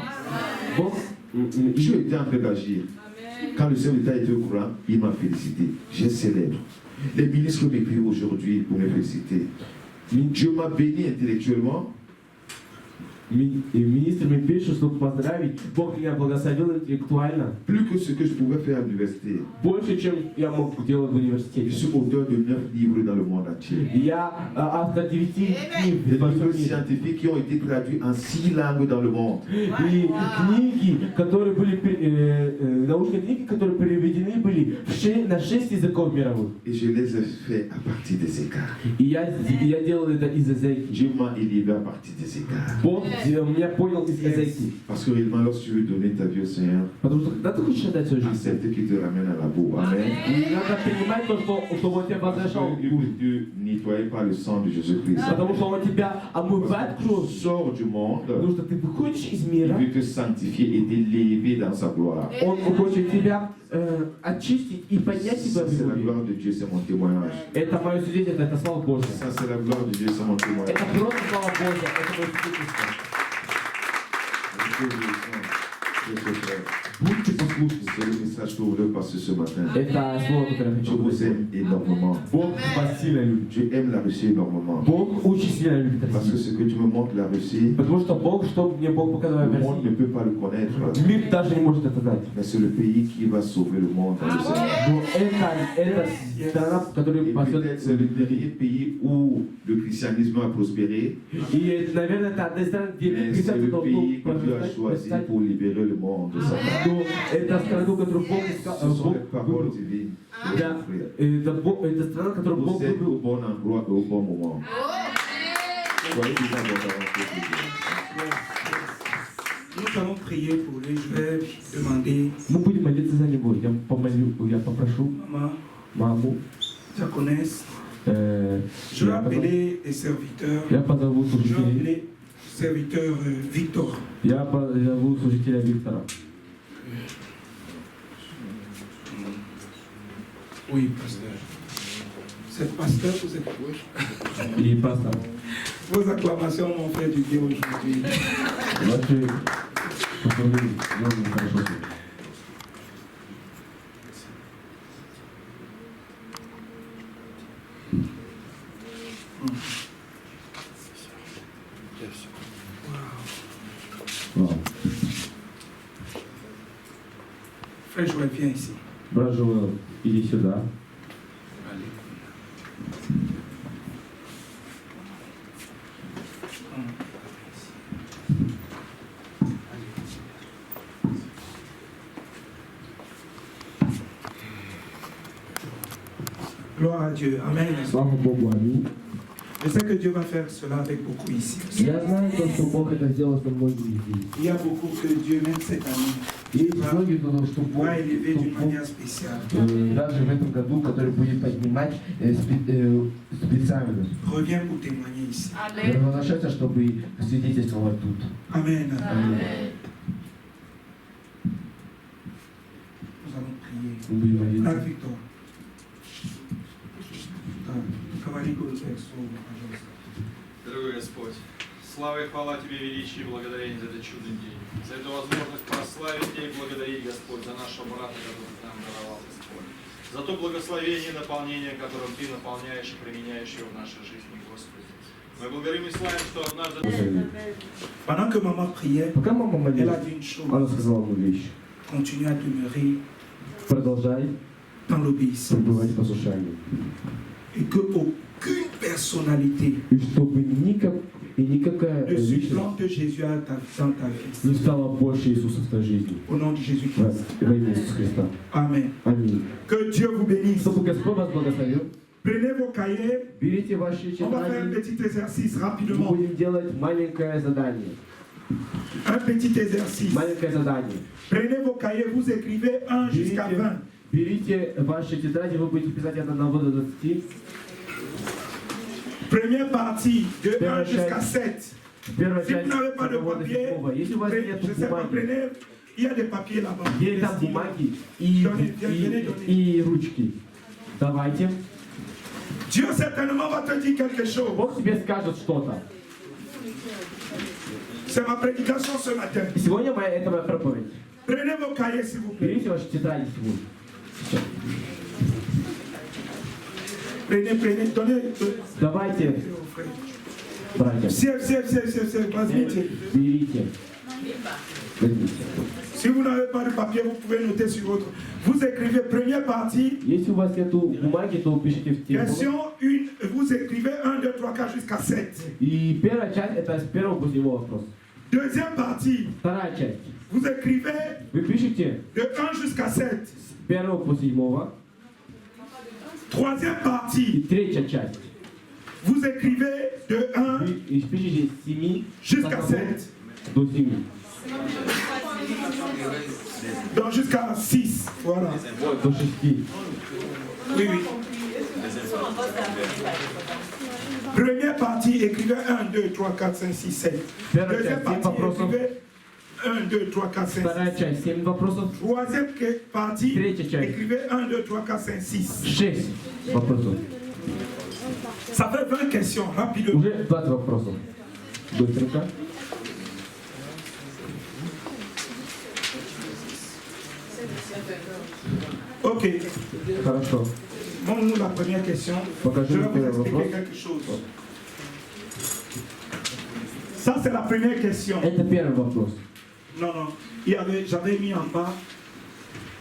Бог... Dieu était en train d'agir. Quand le chef d'État était au courant, il m'a félicité. J'ai célèbre. Les ministres m'écrivent aujourd'hui pour me féliciter. Dieu m'a béni intellectuellement. Министр мне пишет, чтобы поздравить. Бог меня благословил интеллектуально. Plus que ce que je pouvais faire à l'université. Больше, чем я мог делать в Je университете. suis auteur de 9 livres dans le monde entier. Я автор 9 книг Des во всем livres мире. scientifiques qui ont été traduits en 6 langues dans le monde. И книги, которые были, научные книги, которые переведены были на 6 языков мировых. Et je les ai fait à partir des écarts. И я делал это из Эзекии. Dieu m'a élevé à partir des écarts. Бог меня понял из Эзекии. Parce que réellement, lorsque tu veux donner ta vie au Seigneur, Потому что когда ты хочешь отдать свою жизнь, accepte qu'il te ramène à la boue. Amen. и надо принимать то, что он тебя Parce возвращал. que Dieu nettoyé par le sang de Jésus-Christ. Потому что он тебя омывает кровью. Sors du monde, Потому что ты выходишь из il мира, veut te sanctifier et t'élever dans sa gloire. он хочет тебя очистить и поднять тебя Ça, в c'est la любви. gloire de Dieu, c'est mon témoignage. Это мое свидетельство, это слава Божья. Ça, c'est la gloire de Dieu, c'est mon témoignage. Это просто слава Божья, это мое свидетельство. Будьте послушны. C'est le message que vous voulez passer ce matin. Это слово, которое я Je хочу vous сказать. aime énormément. Бог вас сильно любит. Je aime la Russie énormément. Бог очень сильно любит Parce que Россию. ce que tu me montres, la Russie, Потому что Бог, что мне Бог показал в le monde ne России, peut pas le connaître. мир даже не может это знать. Mais c'est le pays qui va sauver le monde dans le Seigneur. Но это страна, которая Et спасет. peut-être c'est le dernier pays où le christianisme a prospéré. И, наверное, это одна из стран, где Mais c'est христианство le должно pays que Dieu a процветать, choisi процветать. pour libérer le monde de Satan. Но это страна, которую Бог Ce sont les paroles выбрал. divines. Да, это страна, которую Бог Vous êtes выбрал. au bon endroit et au bon moment. Soyez déjà dans la volonté de Dieu. Nous allons prier pour lui. Je vais demander, Мы будем молиться за него. Я попрошу maman, маму. diaconesse, э, je vais я позову- appeler les serviteurs. Я позову Je vais служителей. appeler serviteur Victor. Я позову служителя Виктора. Oui, pasteur. C'est pasteur, vous êtes И пастор. Vos acclamations m'ont fait du bien aujourd'hui. Ваши поздравления. Много хорошо слышать. Вау. Frère Joël, viens ici. Брат Жоэл, иди сюда. Gloire à Dieu. Amen. Слава Богу, аминь. Je sais que Dieu va faire cela avec beaucoup ici. Я знаю, что Бог это сделал со многими здесь. Il y a beaucoup que Dieu, même cette année, Есть многие, что Бог va élever d'une manière spéciale. даже в этом году, который будет поднимать специально. Reviens pour témoigner ici. Возвращаться, чтобы свидетельствовать тут. Amen. Аминь. Nous allons prier. Мы будем молиться. La victoire. Cavalier Golfexo, пожалуйста. Дорогой Господь, слава и хвала Тебе, величие и благодарение за этот чудный день, за эту возможность прославить Тебя и благодарить, Господь, за нашего брата, который Ты нам даровал, Господь, за то благословение и наполнение, которым Ты наполняешь и применяешь его в нашей жизни, Господи. Мы благодарим и славим, что однажды... Pendant que maman priait, Пока мама elle a молилась, dit une chose. она сказала одну вещь. Continue à demeurer Продолжай dans l'obéissance. пребывать в послушании. Et qu'aucune personnalité И чтобы никакая ne личность supplante Jésus dans ta vie. не стала больше Иисуса в твоей жизни. Au nom de Jésus-Christ. Во имя Иисуса Христа. Amen. Аминь. Que Dieu vous bénisse. Чтобы Господь вас благословил, Prenez vos cahiers. берите ваши On va faire un тетради. petit exercice Мы rapidement. будем делать маленькое задание. Un petit exercice. Маленькое задание. Prenez vos cahiers, vous écrivez 1 jusqu'à 20. Берите ваши тетради, вы будете писать от 1 до 20. Première partie, de 1 jusqu'à 7. Первая Si vous часть n'avez pas de 1 до papier, 7. Если у вас prenez- нет je sais pas, бумаги, prenez, il y a des papiers là-bas. есть там Des stylos. бумаги и ручки. Давайте. Dieu certainement va te dire quelque chose. Бог тебе скажет что-то. C'est ma prédication ce matin. И сегодня это моя проповедь. Prenez vos cahiers s'il vous plaît. Берите ваши тетради сегодня. Всё. Prenez, donnez. Давайте, братья, C'est, vas-y, tiens. берите. Возьмите. Si vous n'avez pas de papier, vous pouvez noter sur votre. Vous écrivez première partie, Если у вас нету бумаги, то пишите в телефон. question 1, vous écrivez 1, 2, 3, 4 jusqu'à 7. И первая часть это с первого по седьмой вопрос. Deuxième partie, Вторая часть. vous écrivez Вы пишете de 1 jusqu'à 7. с первого по седьмого. Troisième И partie, третья часть. vous écrivez de 1 Вы пишете с 7 jusqu'à 7. до 7. Donc jusqu'à 6. Voilà. До 6. Oui, oui. Première partie, écrivez 1, 2, 3, 4, 5, 6, 7. Первая Deuxième часть 7 partie, вопросов. écrivez 1, 2, 3, 4, 5, Вторая 6. часть 7 вопросов. Troisième partie, Третья часть. écrivez 1, 2, 3, 4, 5, 6. 6 вопросов. Ça fait 20 questions, rapidement. Уже 20 вопросов. Быстренько. Ok. Хорошо. Montre-nous la première question. Покажи Je vais первый vous expliquer вопрос. quelque chose. Ça, c'est la première question. Это первый вопрос. Non, non. J'avais mis en bas,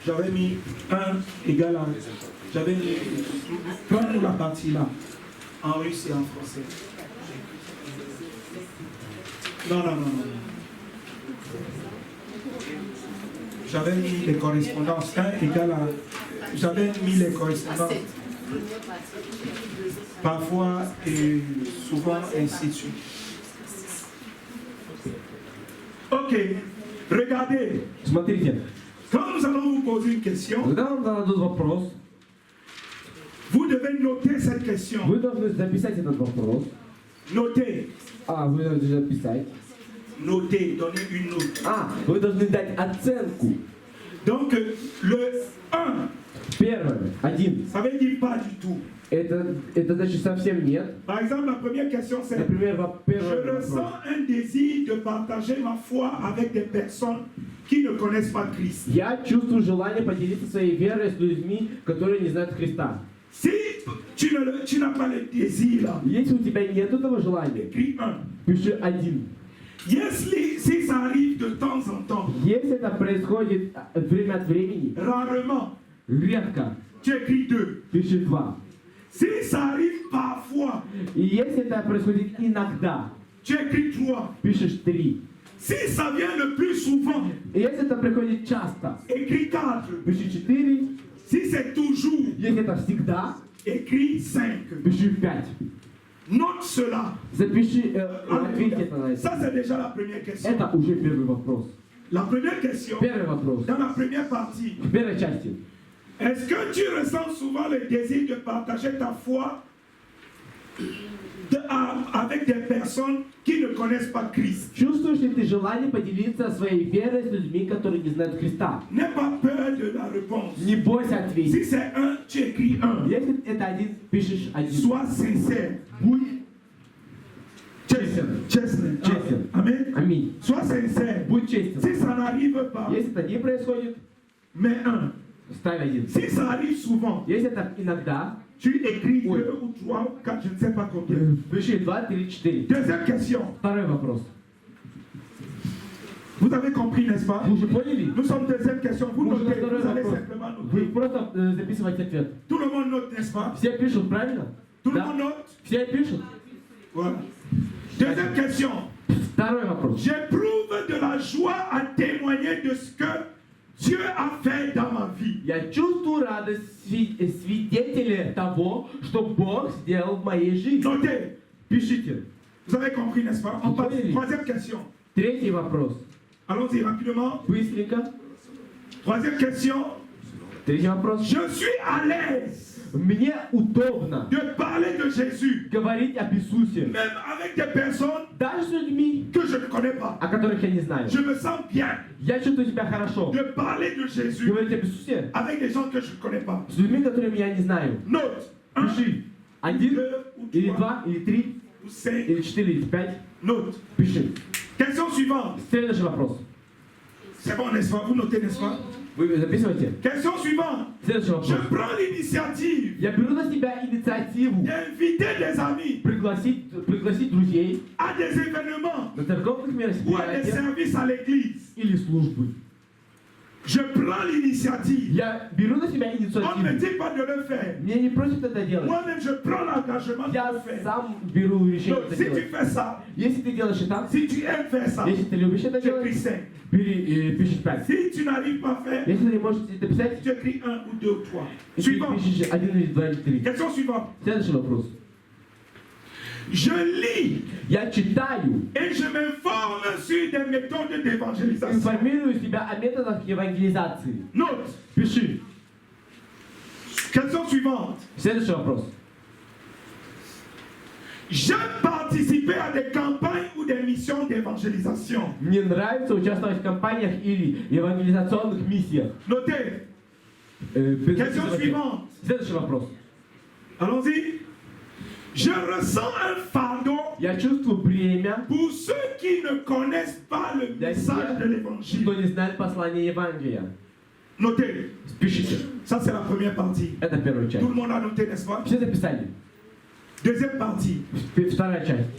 j'avais mis 1 égale à. J'avais mis. Prends-nous la partie là, en russe et en français. Non, non, non, non. J'avais mis les correspondances. 1 égale à. J'avais mis les correspondances. Parfois et souvent ainsi de suite. Ok. Regardez. Смотрите, Quand nous allons vous poser une question, когда вам зададут вопрос, vous devez noter cette question. вы должны записать этот вопрос. Notez. Вы должны записать. Notez. Donnez une note. Вы должны дать оценку. Donc, le 1, Первое, 1. ça veut dire pas du tout. Это значит совсем нет. Par exemple, la première question, c'est Например, первый je вопрос. ressens un désir de partager ma foi avec des personnes qui ne connaissent pas Christ. Я чувствую желание поделиться своей верой с людьми, которые не знают Христа. Si tu n'as pas le désir là, Если у тебя нет этого желания, écris 1. пиши 1. Si ça arrive de temps en temps, Если это происходит время от времени, rarement, редко, tu écris 2. пиши 2. Si ça arrive parfois, И если это происходит иногда, tu écris 3. пишешь 3. Si ça vient le plus souvent, И если это приходит часто, écris 4. пиши 4. Si c'est toujours, Если это всегда, écris 5. пиши 5. Note cela. Запиши, ответь на это. Ça, c'est déjà la première question. Это уже первый вопрос. La première question, Первый вопрос. dans la première partie, В первой части. est-ce que tu ressens souvent le désir de partager ta foi avec des personnes qui ne connaissent pas Christ? Чувствуешь ли ты желание поделиться своей верой с людьми, которые не знают Христа? N'aie pas peur de la réponse. Не бойся ответить. Si c'est un, tu écris un. Если это один, пишешь один. Sois sincère. Будь честен. Честен. Честен. Amen. Аминь. Sois sincère. Будь честен. Si ça n'arrive pas, Если это не происходит, mets un. ставь один. Si ça arrive souvent, Если это иногда, tu écris Oui. 2 ou 3 ou 4, je ne sais pas combien. пиши 2, 3, 4. Deuxième question. Второй вопрос. Vous avez compris, n'est-ce pas? Вы уже поняли? Nous sommes deuxième question. Vous Вы уже на notez, второй vous allez вопрос. simplement Вы noter. просто записывайте ответ. Tout le monde note, n'est-ce pas? Все пишут, правильно? Tout le Да? monde note. Все пишут? Voilà. Deuxième question. Второй вопрос. J'éprouve de la joie à témoigner de ce que Dieu a fait dans ma vie. Я чувствую радость свидетеля того, что Бог сделал в моей жизни. Notez. Пишите. Vous avez compris, n'est-ce pas? On passe. Oui. Troisième question. Tретий вопрос. Allons-y rapidement. Быстренько. Troisième question. Третий вопрос. Je suis à l'aise Мне удобно de parler de Jésus, говорить об Иисусе. même avec des personnes Даже с людьми, que je ne connais pas. о которых я не знаю. Je me sens bien Я чувствую себя хорошо. de parler de Jésus Говорить об Иисусе avec des gens que je ne connais pas. с людьми, которыми я не знаю. Note. Un, Пиши. Один, deux ou или trois два, или три, ou cinq. или четыре, или пять. Note. Пиши. Question suivante. Следующий вопрос. C'est bon, n'est-ce pas? Vous notez, n'est-ce pas? Вы записывайте. Question suivante. Следующий вопрос. Je prends l'initiative Я беру на себя инициативу d'inviter des amis пригласить друзей à des événements на церковных ou à des мероприятиях services à l'église. или службы. Je prends l'initiative. Я беру на себя On ne me инициативу. dit pas de le faire. Мне не просят это делать. Moi-même, je prends l'engagement de Я le faire. сам беру решение Donc, это si tu делать. fais ça, Если ты делаешь это, si tu aimes faire ça, если ты любишь это tu écris делать, 5. пишешь 5. Si tu n'arrives pas à faire, Если ты не можешь это писать, tu écris 1 ou 2 ou 3. ты Suivant. пишешь 1 или 2 или 3. Question suivante. Следующий вопрос. Je lis Я читаю, et je m'informe sur des méthodes d'évangélisation. информирую себя о методах евангелизации. Note. Пиши. Question suivante. Следующий вопрос. J'ai participé à des campagnes ou des missions d'évangélisation. Мне нравится участвовать в кампаниях или евангелизационных миссиях. Notez. Question suivante. Следующий вопрос. Allons-y. Je ressens un fardeau Я чувствую бремя, pour ceux qui ne connaissent pas le message de кто l'évangile. не знает послание Евангелия. Notez. Пишите. Ça, c'est la première partie. Это первая часть. Tout le monde a noté, n'est-ce pas? Все записали. Deuxième partie. Вторая часть.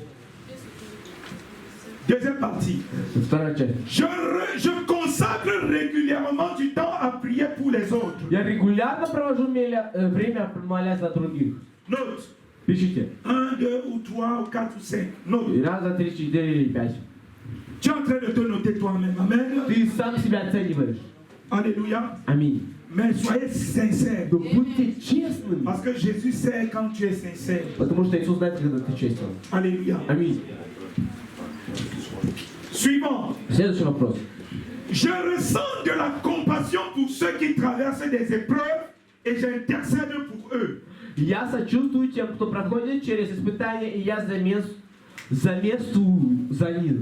Deuxième partie. Вторая часть. Je consacre régulièrement du temps à prier pour les autres. Я регулярно провожу время, молясь за других. Note. Пишите. 1, 2 ou 3 ou 4 ou 5. Note. И раз, два, три, четыре или пять. Tu es en train de te noter toi-même. Amen. Ты сам себя оцениваешь. Alléluia. Аминь. Mais soyez sincères. Но будьте честными. Parce que Jésus sait quand tu es sincère. Потому что Иисус знает, когда ты честен. Alléluia. Аминь. Suivant. Следующий вопрос. Je ressens de la compassion pour ceux qui traversent des épreuves et j'intercède pour eux. Я сочувствую тем, кто проходит через испытания, и я заместую за них.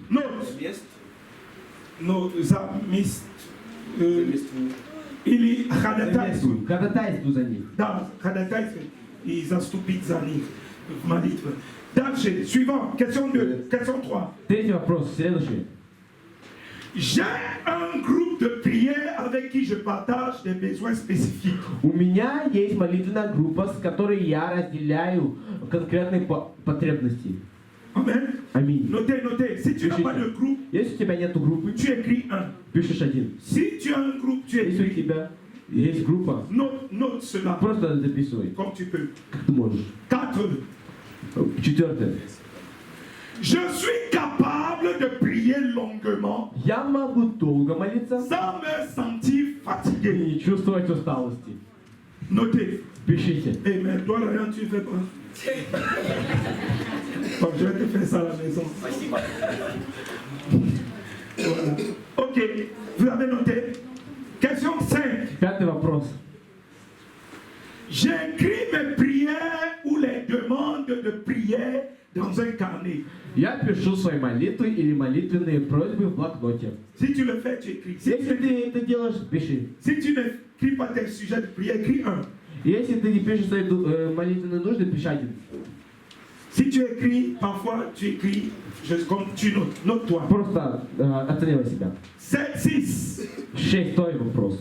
Note. No, или ходатайствуют. Ходатайствую за них. Да, ходатайствуют. И заступить за них в молитве. Дальше, suivant. Question 2. Question 3. Третий вопрос, следующий. J'ai un groupe de prière avec qui je partage des besoins spécifiques. У меня есть молитвенная группа, с которой я разделяю конкретные потребности. Amen. Аминь. Notez, notez. Si tu n'as pas de groupe, Если у тебя нет группы, tu écris un. пишешь один. Si tu as un groupe, tu Если у écris. тебя есть группа, Note cela просто записывай, comme tu peux. как ты можешь. 4. Четвертое. Je suis capable de prier longuement Я могу долго молиться sans me sentir fatigué. и не чувствовать усталости. Notez. Пишите. Eh, mais toi, rien, tu fais pas. Bon, je vais te faire ça à la maison. Voilà. Ok, vous avez noté. Question 5. Пятый вопрос. J'écris mes prières ou les demandes de prière dans un carnet. Я пишу свои молитвы или молитвенные просьбы в блокноте. Si tu le fais, tu écris. Si Если tu, ты это делаешь, пиши. si tu n'écris pas tes sujets de prière, écris un. Если ты не пишешь свои молитвенные нужды, пиши один. Si tu écris, parfois tu écris, comme tu notes, note-toi. Просто оценивай себя. 6. Шестой вопрос.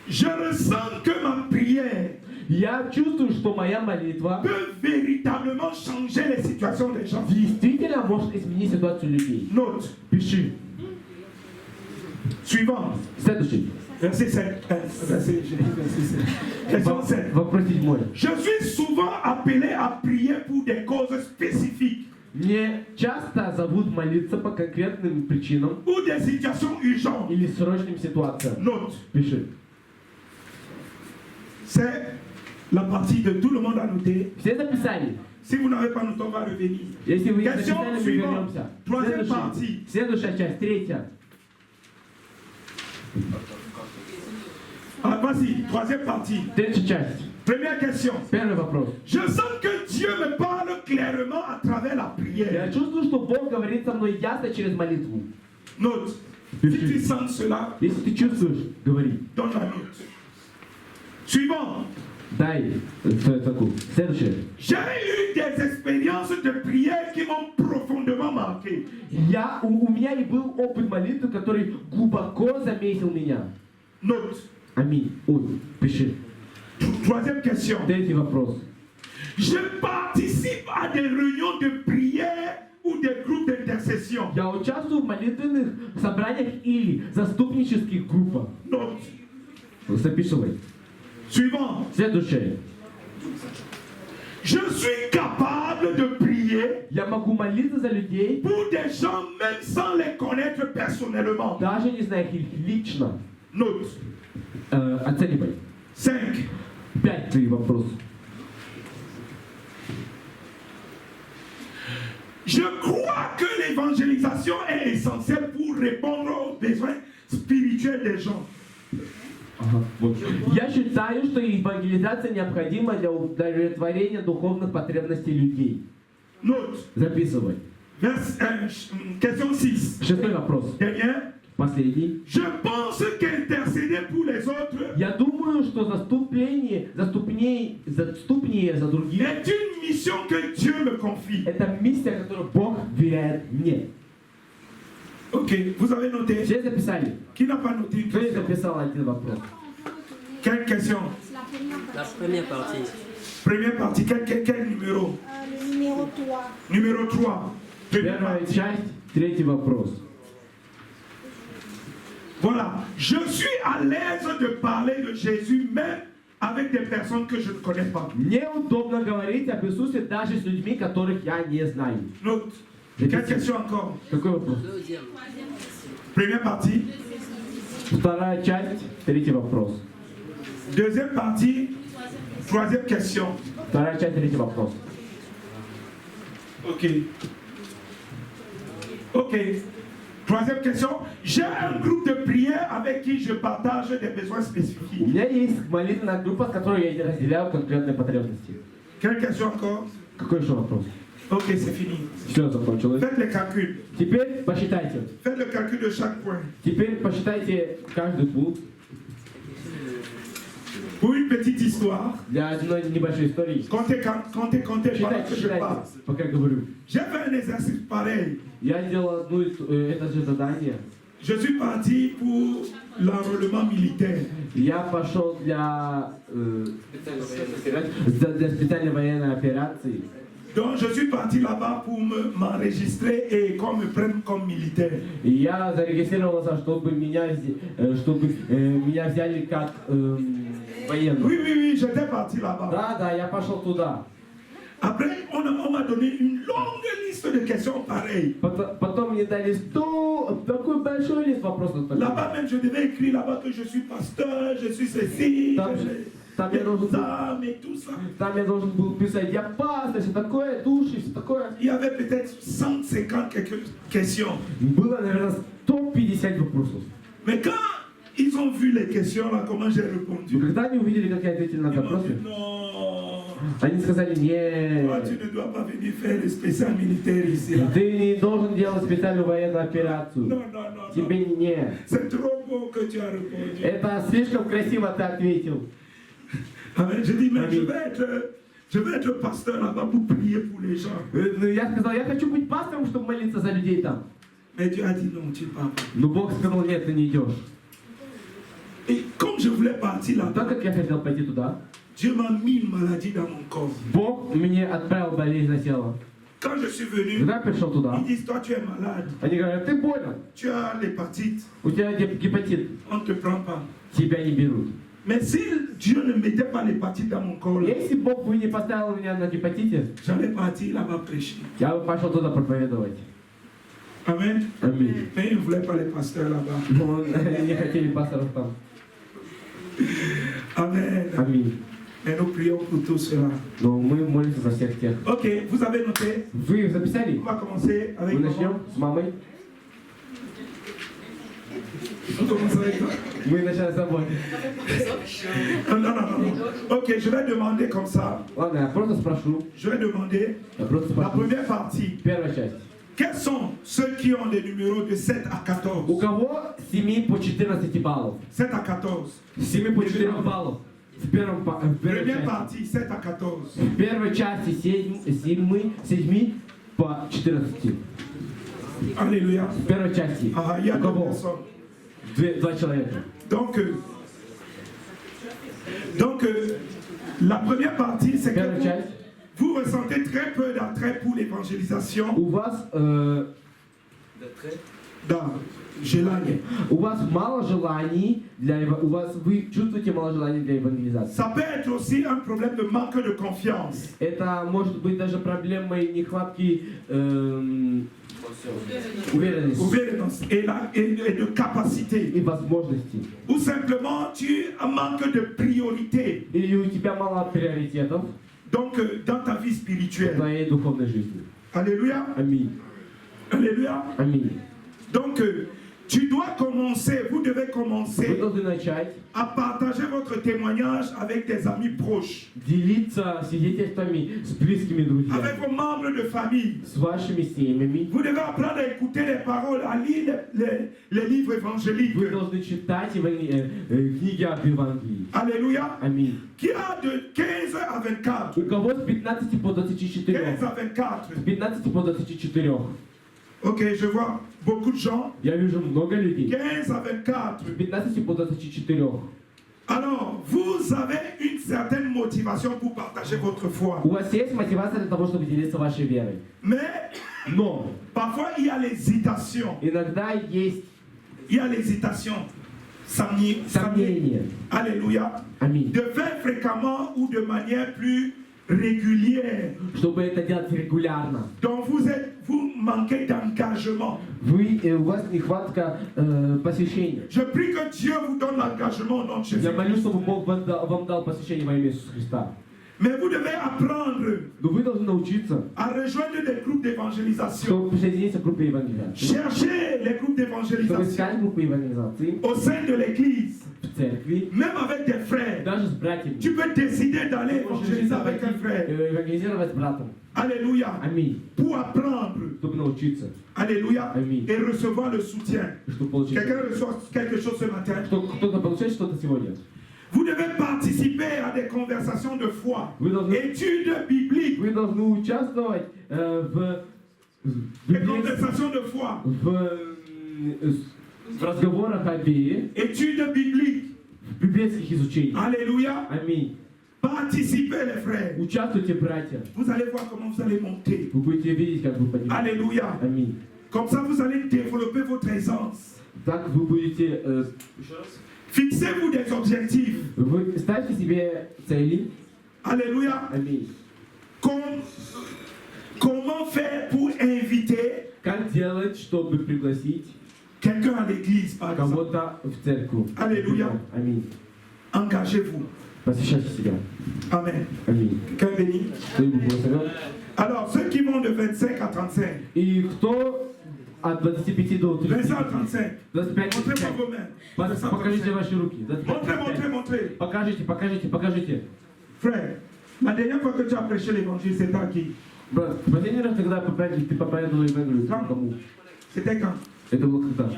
Je ressens que ma prière Я чувствую, что моя молитва peut véritablement changer les situations des gens. действительно может изменить ситуацию людей. Note. Пиши. Suivant. Следующий. Verset 7. Question 7. Вопрос 7. Je suis souvent appelé à prier pour des causes spécifiques Мне часто зовут молиться по конкретным причинам ou des situations urgentes. или срочным ситуациям. Note. Пиши. C'est la partie de tout le monde à noter. Все записали? Si vous n'avez pas noté, on va revenir. Если вы не Question записали, мы suivante. вернемся. Troisième partie. Следующая часть, третья. Ah, vas-y, troisième partie. Третья часть. Première question. Первый вопрос. Je sens que Dieu me parle clairement à travers la Я prière. чувствую, что Бог говорит со мной ясно через молитву. Note. Si tu sens cela, Если ты чувствуешь, говори. donne la note. Suivant. Дай такую. Следующее. J'ai eu des expériences de prière qui m'ont profondément marqué. У меня и был опыт молитвы, который глубоко заметил меня. Note. Аминь. Ой, пиши. Troisième question. Третий вопрос. Je participe à des réunions de prière ou des groupes d'intercession. Я участвую в молитвенных собраниях или заступнических группах. Note. Записывай. Suivant. Следующее. Je suis capable de prier Я могу молиться за людей, pour des gens même sans les connaître personnellement. даже не зная их лично. Note. Оценивай. 5. 5 вопросов. Je crois que l'évangélisation est essentielle pour répondre aux besoins spirituels des gens. Я считаю, что евангелизация необходима для удовлетворения духовных потребностей людей. Note. Записывай. Question 6. Шестой вопрос. Dernière. Последний. Je pense qu'intercéder pour les autres Я думаю, что заступнее за других est une mission que Dieu me confie. это миссия, которую Бог веряет мне. Ok, vous avez noté. Все записали? Qui n'a pas noté une Кто не question? записал один вопрос? Quelle question? La première partie. Première partie, quel numéro? Le numéro 3. Numéro 3. Première Первая partie. часть, третий вопрос. Voilà, je suis à l'aise de parler de Jésus même avec des personnes que je ne connais pas. Мне удобно говорить об Иисусе даже с людьми, которых я не знаю. Note. Quelle question encore? Какой вопрос? Deuxième. Première partie. Вторая часть, третий вопрос. Deuxième partie. Troisième question. Вторая часть, третий вопрос. Ok. Ok. Troisième question. J'ai un groupe de prière avec qui je partage des besoins У spécifiques. меня есть молитвенная группа, с которой я разделяю конкретные потребности. Quelle question encore? Какой еще вопрос? Ok, c'est fini. Все закончилось. Faites les calculs. Теперь посчитайте. Faites le calcul de chaque point. Теперь посчитайте каждый пункт Pour une petite histoire, для одной небольшой истории. comptez pendant Считайте, que je parle. считайте, пока говорю. J'ai fait un exercice pareil. Я делал это же задание. Je suis parti pour l'enrôlement militaire. Я пошел для специальной военной операции. Donc je suis parti là-bas pour m'enregistrer et qu'on me prenne comme militaire. И я зарегистрировался, чтобы меня взяли как военного. Oui, j'étais parti là-bas. Да, я пошел туда. Après, on m'a donné une longue liste de questions pareilles. Потом мне дали такой большой лист вопросов. Là-bas même, je devais écrire là-bas que je suis pasteur, je suis ceci. Там я должен les был, âmes et tout ça. там я должен был писать, я пастырь, все такое, души, все такое. Il y avait peut-être 150 quelques questions. Было, наверное, 150 вопросов. Mais quand ils ont vu les questions là, comment j'ai Но répondu, когда они увидели, как я ответил на ils m'ont запросы, dit non, они сказали, toi, tu нет, ne dois pas venir faire le spécial militaire ici. Là. ты не должен делать специальную военную операцию. Non, non, non, non. Тебе нет. C'est trop beau que tu as répondu. Это слишком красиво ты ответил. Amen. Je dis, mais je vais être pasteur là-bas pour prier pour les gens. Ну, я сказал, я хочу быть пастором, чтобы молиться за людей там. Mais Dieu a dit non, tu ne pars pas. Но Бог сказал, нет, ты не идешь. Et comme je voulais partir Но là-bas, так как я хотел пойти туда, Dieu m'a mis une maladie dans mon corps. Бог мне отправил болезнь на тело. Quand je suis venu, Когда я пришел туда, ils disent, toi tu es malade, они говорят, ты болен, tu as l'hépatite, у тебя гепатит, on ne te prend pas. тебя не берут. Mais si Dieu ne mettait pas l'hépatite dans mon corps, là, Если Бог бы не поставил меня на гепатите, j'allais partir là-bas prêcher. я бы пошел туда проповедовать. Amen. Аминь. Mais ils ne voulaient pas les pasteurs là-bas. Но не хотели пасторов там. Amen. Аминь. Mais nous prions pour tout cela. Но мы молимся за всех тех. Ok, vous avez noté. Вы записали? On va commencer avec Мы maman. начнем с мамой. On commence avec toi. Мы начнем с тобой. Non, non, non, non. Ok, je vais demander comme ça. Ладно, я просто спрошу. Je vais demander Я просто la спрошу. première partie. Первая часть. Quels sont ceux qui ont des numéros de 7 à 14? У кого с 7 по 14 баллов? 7 à 14. С 7 по 14 баллов. В первой Première части. partie, 7 à 14. В первой части 7 по 14. Alléluia. В первой части. Ah, il y a У deux кого? personnes. Два человека. Donc, la première partie, c'est Первая que часть. vous ressentez très peu d'attrait pour l'évangélisation. У вас, Да, желание. у вас мало желаний вы чувствуете мало желаний для евангелизации. Ça peut être aussi un problème de manque de confiance. Это может быть даже проблемой нехватки уверенности Ouverture et de capacité. и возможностей. Ou simplement tu manques de priorité. Или у тебя мало приоритетов Donc, dans ta vie в spirituelle. твоей духовной жизни. Alléluia. Аминь. Alléluia. Аминь. Donc, tu dois commencer, vous devez Вы commencer должны начать à partager votre témoignage avec des amis proches, делиться свидетельствами с близкими avec друзьями, vos membres de famille. с вашими семьями. Vous devez apprendre à écouter les paroles, à lire les livres évangéliques. Вы должны читать книги об Евангелии. Alléluia. Аминь. Qui a de 15 à 24. У кого с 15 по 24? 15 à 24. С 15 по 24. Ok, je vois beaucoup de gens. Я вижу много людей. 15 à 24. С 15 по 24. Alors, vous avez une certaine motivation pour partager votre foi. У вас есть мотивация для того, чтобы делиться вашей верой. Mais Но parfois, il y a l'hésitation. иногда есть Il y a l'hésitation. сомнения. Alléluia. Аминь. De faire fréquemment ou de manière plus régulière. Чтобы это делать регулярно. Donc, vous manquez d'engagement. У вас нехватка посвящения. Je prie que Dieu vous donne l'engagement au nom de Jésus. Я молюсь, чтобы Бог вам дал посвящение во имя Иисуса Христа. Mais vous devez apprendre Но вы должны научиться, à rejoindre des groupes d'évangélisation. чтобы присоединиться к группе евангелизации. Cherchez les groupes Чтобы d'évangélisation искать группы евангелизации au sein de l'église, в церкви, même avec des frères. даже с братьями. Tu peux décider d'aller Можешь évangéliser решить avec un frère. евангелизировать с братом. Alléluia. Аминь. Pour apprendre. Чтобы научиться. Alléluia. Аминь. Et recevoir le soutien. Чтобы получить. Quelqu'un reçoit quelque chose ce matin. Кто-то получает что-то сегодня. Vous devez participer à des conversations de foi, Вы должны, études bibliques, вы должны участвовать в conversations de foi, в разговорах о вере, études bibliques. в библейских изучениях. Alléluia. Аминь. Participez les frères. Участвуйте, братья. Vous allez voir comment vous allez monter. Вы будете видеть, как вы поднимаетесь. Alléluia. Аминь. Comme ça, vous allez développer votre aisance. Так вы будете... Fixez-vous des objectifs. Вы ставьте себе цели. Alléluia. Аминь. Comment faire pour inviter Как делать, чтобы пригласить quelqu'un à l'église, par exemple? кого-то в церковь? Аллилуйя. Аминь. Engagez-vous. Посвящайте себя. Amen. Аминь. Quelqu'un béni. Кто его благословен. Alors, ceux qui vont de 25 à 35, И кто от 25 до 25 à 30, 35, 25, montrez-moi vos mains. покажите ваши руки. 25, Montrez, montrez, montrez. Покажите, покажите, покажите. Frère, la dernière fois que tu as prêché l'évangile, c'était à qui? Брат, последний раз, когда ты проповедовал Евангелие, кому? C'était quand? Это было когда?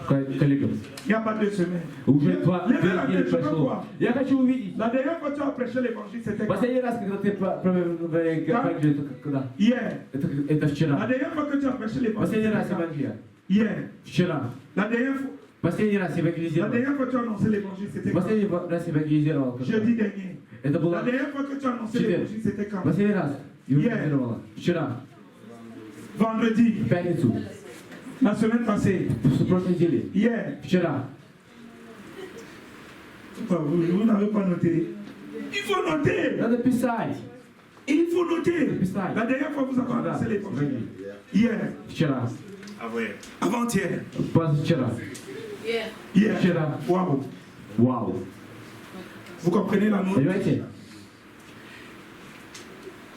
Коллегам. Il n'y a pas 2 сemaines. Уже 2 Levez la недели tête, je veux прошло. voir. Я хочу увидеть. La dernière fois que tu as prêché l'évangile, c'était quand? Последний раз, когда ты проповедовал Евангелие, это когда? Hier. Это La вчера. dernière fois que tu as prêché l'évangile, Последний раз c'était quand? Евангелие. Hier. Вчера. La dernière fois, Последний раз la евангелизировал. dernière fois que tu as annoncé l'évangile, c'était quand? Последний раз евангелизировал. когда? Jeudi dernier. Это La было dernière fois que tu as annoncé Четверг. l'évangile, c'était quand? последний раз евангелизировала. Вчера. Vendredi. В пятницу. La semaine passée. В прошлой неделе. Hier. Вчера. Vous n'avez pas noté. Il faut noter. Надо писать. Il faut noter. Написать. La dernière fois, vous avez Да, annoncé l'évangile. Евангелие. Hier. Вчера. Avant-hier. Позавчера. Hier. Вчера. Waouh. Вау. Vous comprenez la note? Понимаете?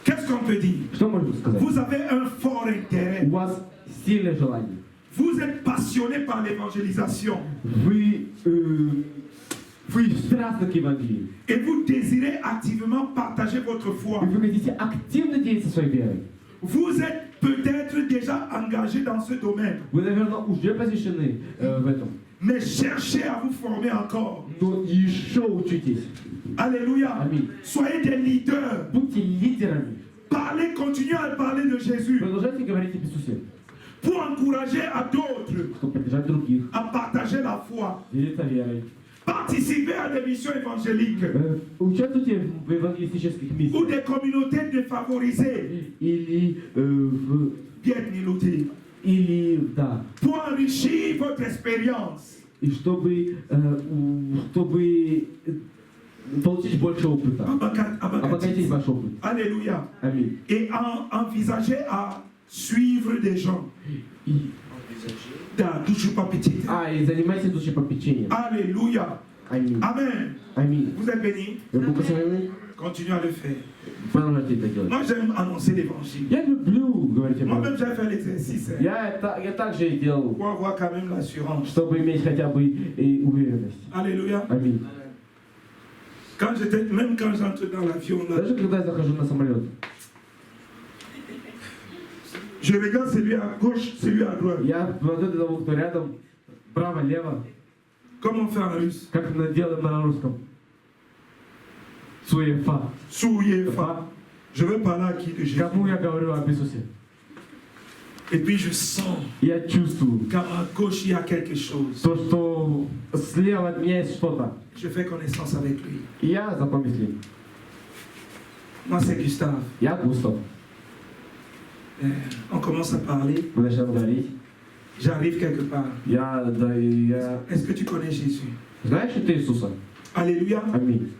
Qu'est-ce qu'on peut dire? Что можно сказать? Vous avez un fort intérêt. У вас сильное желание. Vous êtes passionné par l'évangélisation. Вы страстны к Евангелию. Et vous désirez activement partager votre foi. И вы хотите активно делиться своей верой. Vous êtes peut-être déjà engagé dans ce domaine. Вы, наверное, уже посвящены в этом. Mais cherchez à vous former encore. Но еще учитесь. Alléluia. Аминь. Soyez des leaders. Будьте лидерами. Parlez, continuez à parler de Jésus. Продолжайте говорить об Иисусе. Pour encourager à d'autres Чтобы поддержать других. à partager la foi. Делиться верой. Participer à des missions évangéliques Участвуйте в евангелистических ou миссиях. des communautés défavorisées. Или да. Pour enrichir votre expérience. И чтобы получить больше опыта. Обогатить ваш опыт. Alléluia. Аминь. Et envisager à suivre des gens. Да, toujours pas petit. И занимайтесь душепопечением. Alléluia. Аминь. Amen. Аминь. Vous êtes bénis. Благословенны. Continuez à le faire. Продолжайте это делать. Moi, j'aime annoncer l'évangile. Я люблю говорить об Moi-même, этом. j'ai fait l'exercice Я также и делал, pour avoir quand même l'assurance. чтобы иметь хотя бы и уверенность. Alléluia. Аминь. Même quand j'entre dans l'avion, là, Даже когда я захожу на самолет, je regarde celui à gauche, celui à droite. я смотрю на того, кто рядом, право, лево, Comme on fait en russe. как мы делаем на русском. Суефа. Souillez-fa. Je veux parler à qui de Jésus. Кому я говорю об Иисусе? Et puis je sens Я чувствую qu'à ma gauche, il y a quelque chose. то, что слева от меня есть что-то. Je fais connaissance avec lui. И я знакомлюсь с ним. Moi, c'est Gustave. Я Густав. On commence à parler. Мы начинаем говорить. J'arrive quelque part. Я Est-ce que tu connais Jésus? Знаешь, что ты Иисуса? Alléluia. Аминь.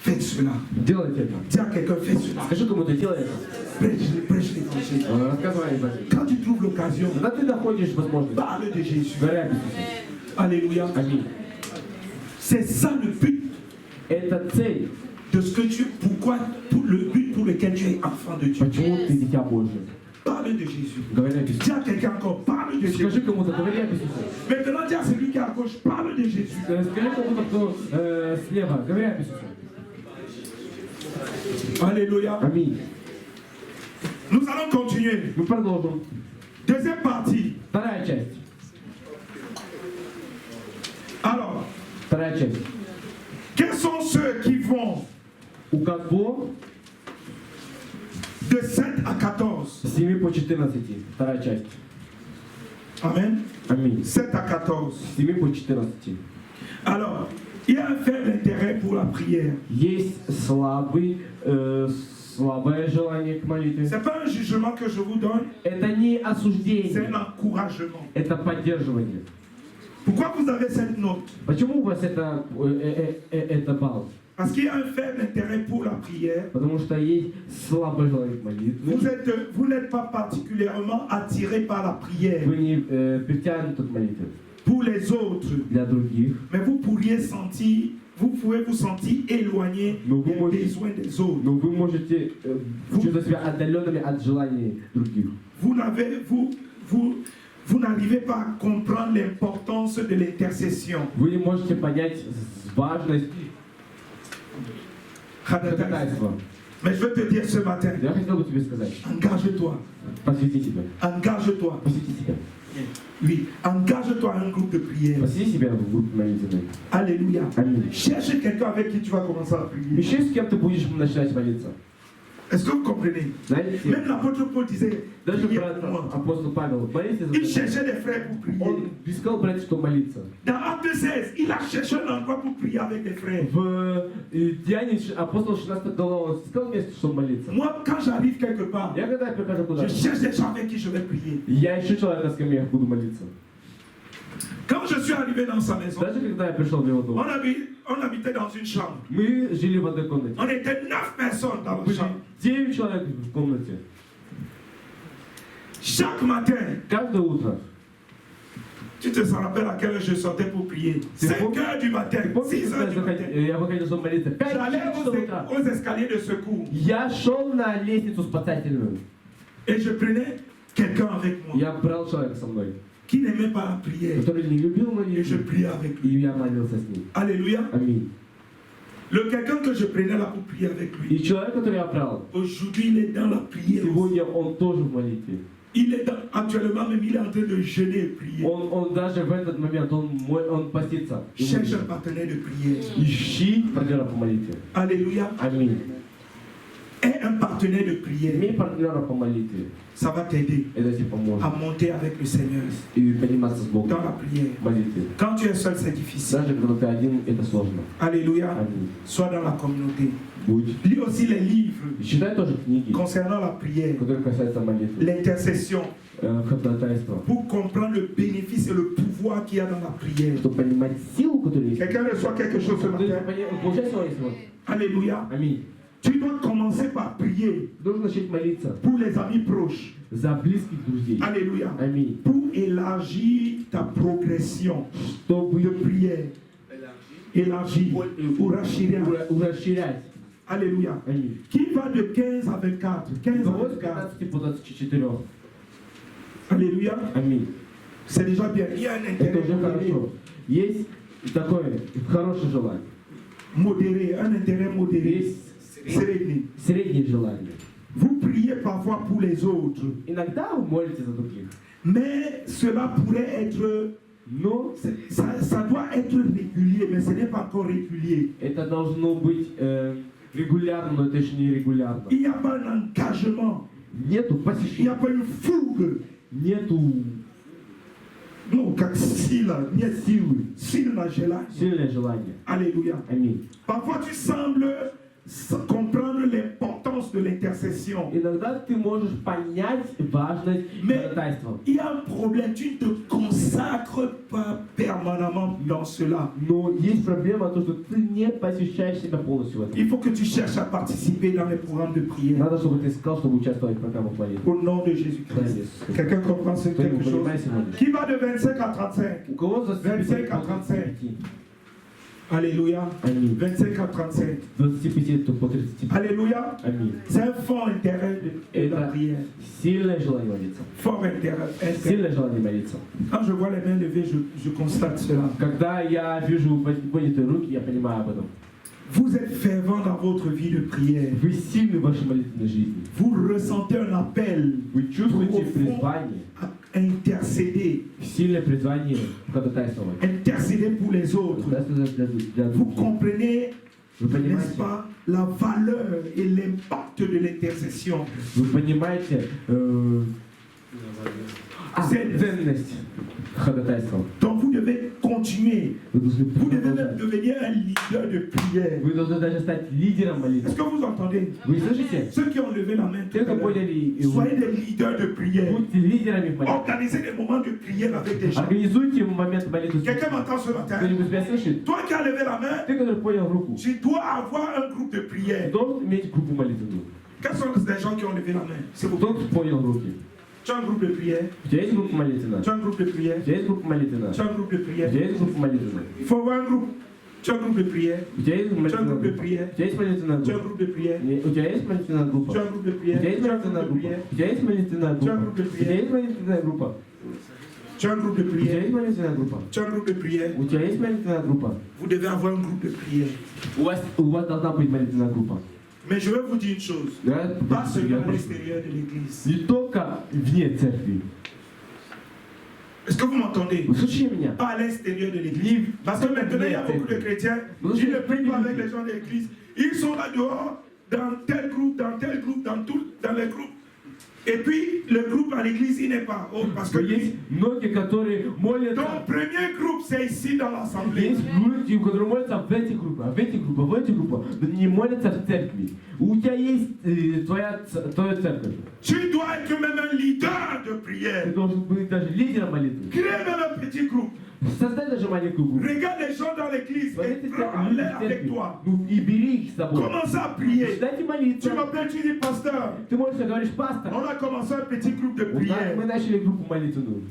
Faites cela. Делайте это. Dis à quelqu'un, fais cela. Скажи кому-то, делай это. Prêche l'évangile. Рассказывай об этом. Quand tu trouves l'occasion, Когда ты находишь возможность, parle de Jésus. говори об Иисусе. Alléluia. Аминь. C'est ça le but Это цель. de ce que le but pour lequel tu es enfant de Dieu. Почему ты дитя Божье? Parle de Jésus. Говори об Иисусе. Dis à quelqu'un encore, parle de Jésus. Скажи кому-то, говори об Иисусе. Maintenant, dis à celui qui est à gauche, parle de Jésus. Скажи кому-то, кто слева, говори об Иисусе. Alléluia. Аминь. Nous allons continuer. Мы продолжим. Deuxième partie. Вторая часть. Alors, Вторая часть. quels sont ceux qui vont У кого de 7 à 14? с 7 по 14. Вторая часть. Amen. Аминь. 7 à 14. С 7 по 14. Alors, il y a un faible intérêt pour la prière. Есть слабое желание к молитве. Ce n'est pas un jugement que je vous donne, Это не c'est un осуждение, encouragement. это поддерживание. Pourquoi vous avez cette note? Почему у вас это балл? Parce qu'il y a un faible intérêt pour la prière. Потому что есть слабое желание к молитве. Vous n'êtes pas particulièrement attiré par la prière Вы не притянуты к молитве pour les autres, для других. mais vous pourriez sentir vous pouvez vous sentir éloigné Но des вы можете, besoins des autres. но вы можете чувствовать себя отдаленными от желаний других. Vous n'arrivez pas à comprendre l'importance de l'intercession. Вы не можете понять важность ходатайства. Mais je veux te dire ce matin, Я хотел бы тебе сказать, engage-toi, посвяти себя. engage-toi. Посвяти себя. Oui, engage-toi à un groupe de prière. Посвяти себя в группу молитвенной. Alléluia. Аминь. Cherche quelqu'un avec qui tu vas commencer à prier. Ищи, с кем ты будешь начинать молиться. Est-ce que vous comprenez? Знаете, Même l'apôtre Paul disait, даже priez pour moi. апостол Павел, молитесь за Il меня. cherchait des frères pour prier. Он искал братьев, чтобы молиться. Dans Acte 16, il a cherché un endroit pour prier avec des frères. В Деянии апостол 16 глава, он искал место, чтобы молиться. Moi, quand j'arrive quelque part, Я когда прихожу je куда-то, cherche des gens avec qui je vais prier. я ищу человека, с кем я буду молиться. Quand je suis arrivé dans sa maison, Даже когда я пришел в его дом, on habitait dans une chambre. мы жили в одной комнате. On était 9 personnes dans la Были chambre. 9 человек в комнате. Chaque matin, Каждое утро. tu te rappelles à quelle heure je sortais pour prier? 5 heures du matin, 6 heures du matin. Я выходил, чтобы молиться. 5 J'allais часов утра. aux escaliers de secours Я шел на лестницу спасательную. et je prenais quelqu'un avec moi Я брал человека со мной, qui n'aimait pas la prière который не любил et je молитву, priais avec и lui. я молился с ним. Alléluia. Аминь. Le quelqu'un que je prenais là pour prier avec lui, И человек, который я брал, aujourd'hui il est dans la prière. aussi. сегодня он тоже в молитве. Il est actuellement même, il est en train de jeûner et prier. Он даже в этот момент, он постится. Cherche un partenaire de prière. Ищи партнера по молитве. Alléluia. Аминь. Aie un partenaire de prière. Имей партнера по молитве. Ça va t'aider Это тебе поможет. à monter avec le Seigneur И подниматься с Богом dans la prière. в молитве. Quand tu es seul, c'est difficile. Даже когда ты один, это сложно. Alléluia. Аминь. Sois dans la communauté. Будь. Lis aussi les livres Читай тоже книги, concernant la prière, которые касаются молитвы. l'intercession, Ходатайства. pour comprendre le bénéfice et le pouvoir qu'il y a dans la prière. Чтобы понимать силу, которая есть. Quelqu'un reçoit quelque chose ce matin. Получай сегодня сегодня. Alléluia. Аминь. Tu dois commencer par prier Должен начать молиться pour les amis proches. за близких друзей. Alléluia. Аминь. Pour élargir ta progression Чтобы de prière. Élargir ou расширять. расширять. Alléluia. Аминь. Qui va de 15 à 24. 15 à Вот 24. 15 по 24. Alléluia. Аминь. C'est déjà bien. Il y a un Это intérêt уже хорошо. Есть такое хорошее желание. modéré, un intérêt modéré. Есть Séréné. среднее желание. Vous priez parfois pour les autres, Иногда вы молитесь за других. mais cela pourrait être, Но ça doit être régulier, mais ce n'est pas encore régulier. это должно быть регулярно, но это еще не регулярно. Il n'y a pas un engagement, Нету il n'y a посещения, pas une fougue. нету Non, как сила, нет силы, сильное желание. сильное желание. Alléluia. Аминь. Parfois tu sembles comprendre l'importance de l'intercession. Иногда ты можешь понять важность Mais ходатайства. il y a un problème, tu ne te consacres pas permanemment dans cela. Но есть проблема, то, что ты не посвящаешь себя полностью в этом. Il faut que tu cherches à participer dans les programmes de prière. Надо, чтобы ты искал, чтобы участвовать в программах молитвы. Au nom de Jésus-Christ. Quelqu'un comprend ce Кто quelque не chose? понимает сегодня? Qui va de 25 à 35? У кого за 25 à 35. Alléluia. Аминь. 25 à 35. 25 по 35. Alléluia. Аминь. C'est un fort intérêt de la Это prière. сильное желание молиться. Fort intérêt. Сильное желание молиться. Quand je vois les mains levées, je constate cela. Когда я вижу поднятые руки, я понимаю об этом. Vous êtes fervent dans votre vie de prière. Вы сильны в вашей молитвенной жизни. Vous ressentez un appel Вы чувствуете призвание, à intercéder. сильное призвание ходатайствовать. Intercéder pour les autres. Ходатайствовать для Vous других. comprenez, Вы n'est-ce понимаете, pas, la valeur et l'impact de l'intercession. вы понимаете ценность ходатайства. Donc vous devez continuer. Вы должны Vous devez même продолжать. devenir un leader de prière. Вы должны даже стать лидером молитвы. Est-ce que vous entendez? Вы слышите? Ceux qui ont levé la main, tout Те, à кто l'heure, поняли, и soyez des leaders de prière. будьте лидерами в молитве. Organisez des moments de prière avec des gens. Организуйте момент молитвы. Quelqu'un m'entend ce matin? Кто-нибудь меня слышит? Toi qui as levé la main, Ты, который поднял руку, tu dois avoir un groupe de prière. должен иметь группу молитвенную. Quels sont les gens qui ont levé la main? C'est vous. Кто поднял руки? Tu as un groupe de prière. У тебя есть группа молитвенная? Tu as un groupe de prière. У тебя есть группа молитвенная? Tu as un groupe de У prière. тебя есть группа молитвенная? Il faut avoir un groupe. Tu as un groupe de prière. У тебя есть Tu as un молитвенная groupe de группа? prière. У тебя есть молитвенная Tu as un группа? groupe de prière. У тебя есть молитвенная группа? Tu as un groupe de У prière. тебя есть Tu as un молитвенная groupe de группа? prière. У тебя есть молитвенная Tu as un группа? groupe de У тебя prière. есть молитвенная группа? Tu as un groupe de У тебя prière. есть молитвенная группа? Tu as un groupe de prière. У тебя есть молитвенная группа? Vous devez avoir un groupe de prière. У вас должна быть молитвенная группа. Mais je vais vous dire une chose. Да? Pas seulement à l'extérieur de l'église. Не только вне церкви. Est-ce que vous m'entendez? Вы слушаете меня? Pas à l'extérieur de l'église. Parce que maintenant, il y a beaucoup de chrétiens. Ils ne prient pas avec les gens de l'église. Ils sont là dehors, dans tel groupe, dans les groupes. Et puis, le groupe à l'église, il n'est pas. Oh, parce que Есть многие, которые молятся. ton premier groupe, c'est ici dans l'assemblée. Есть люди, которые молятся в этих группах, в этих группах, но не молятся в церкви. У тебя есть твоя церковь. Tu dois être même un leader de Ты prière. должен быть даже лидером молитвы. Crée même un petit groupe. Создай даже маленькую группу. Regarde les gens dans l'église et prends-les avec toi. Ну и бери их с собой. Commence à prier. Начинайте Tu молиться. m'appelles, tu dis pasteur. Ты можешь говоришь, пастор, On a commencé un petit groupe de prière. мы начали группу молитвенную.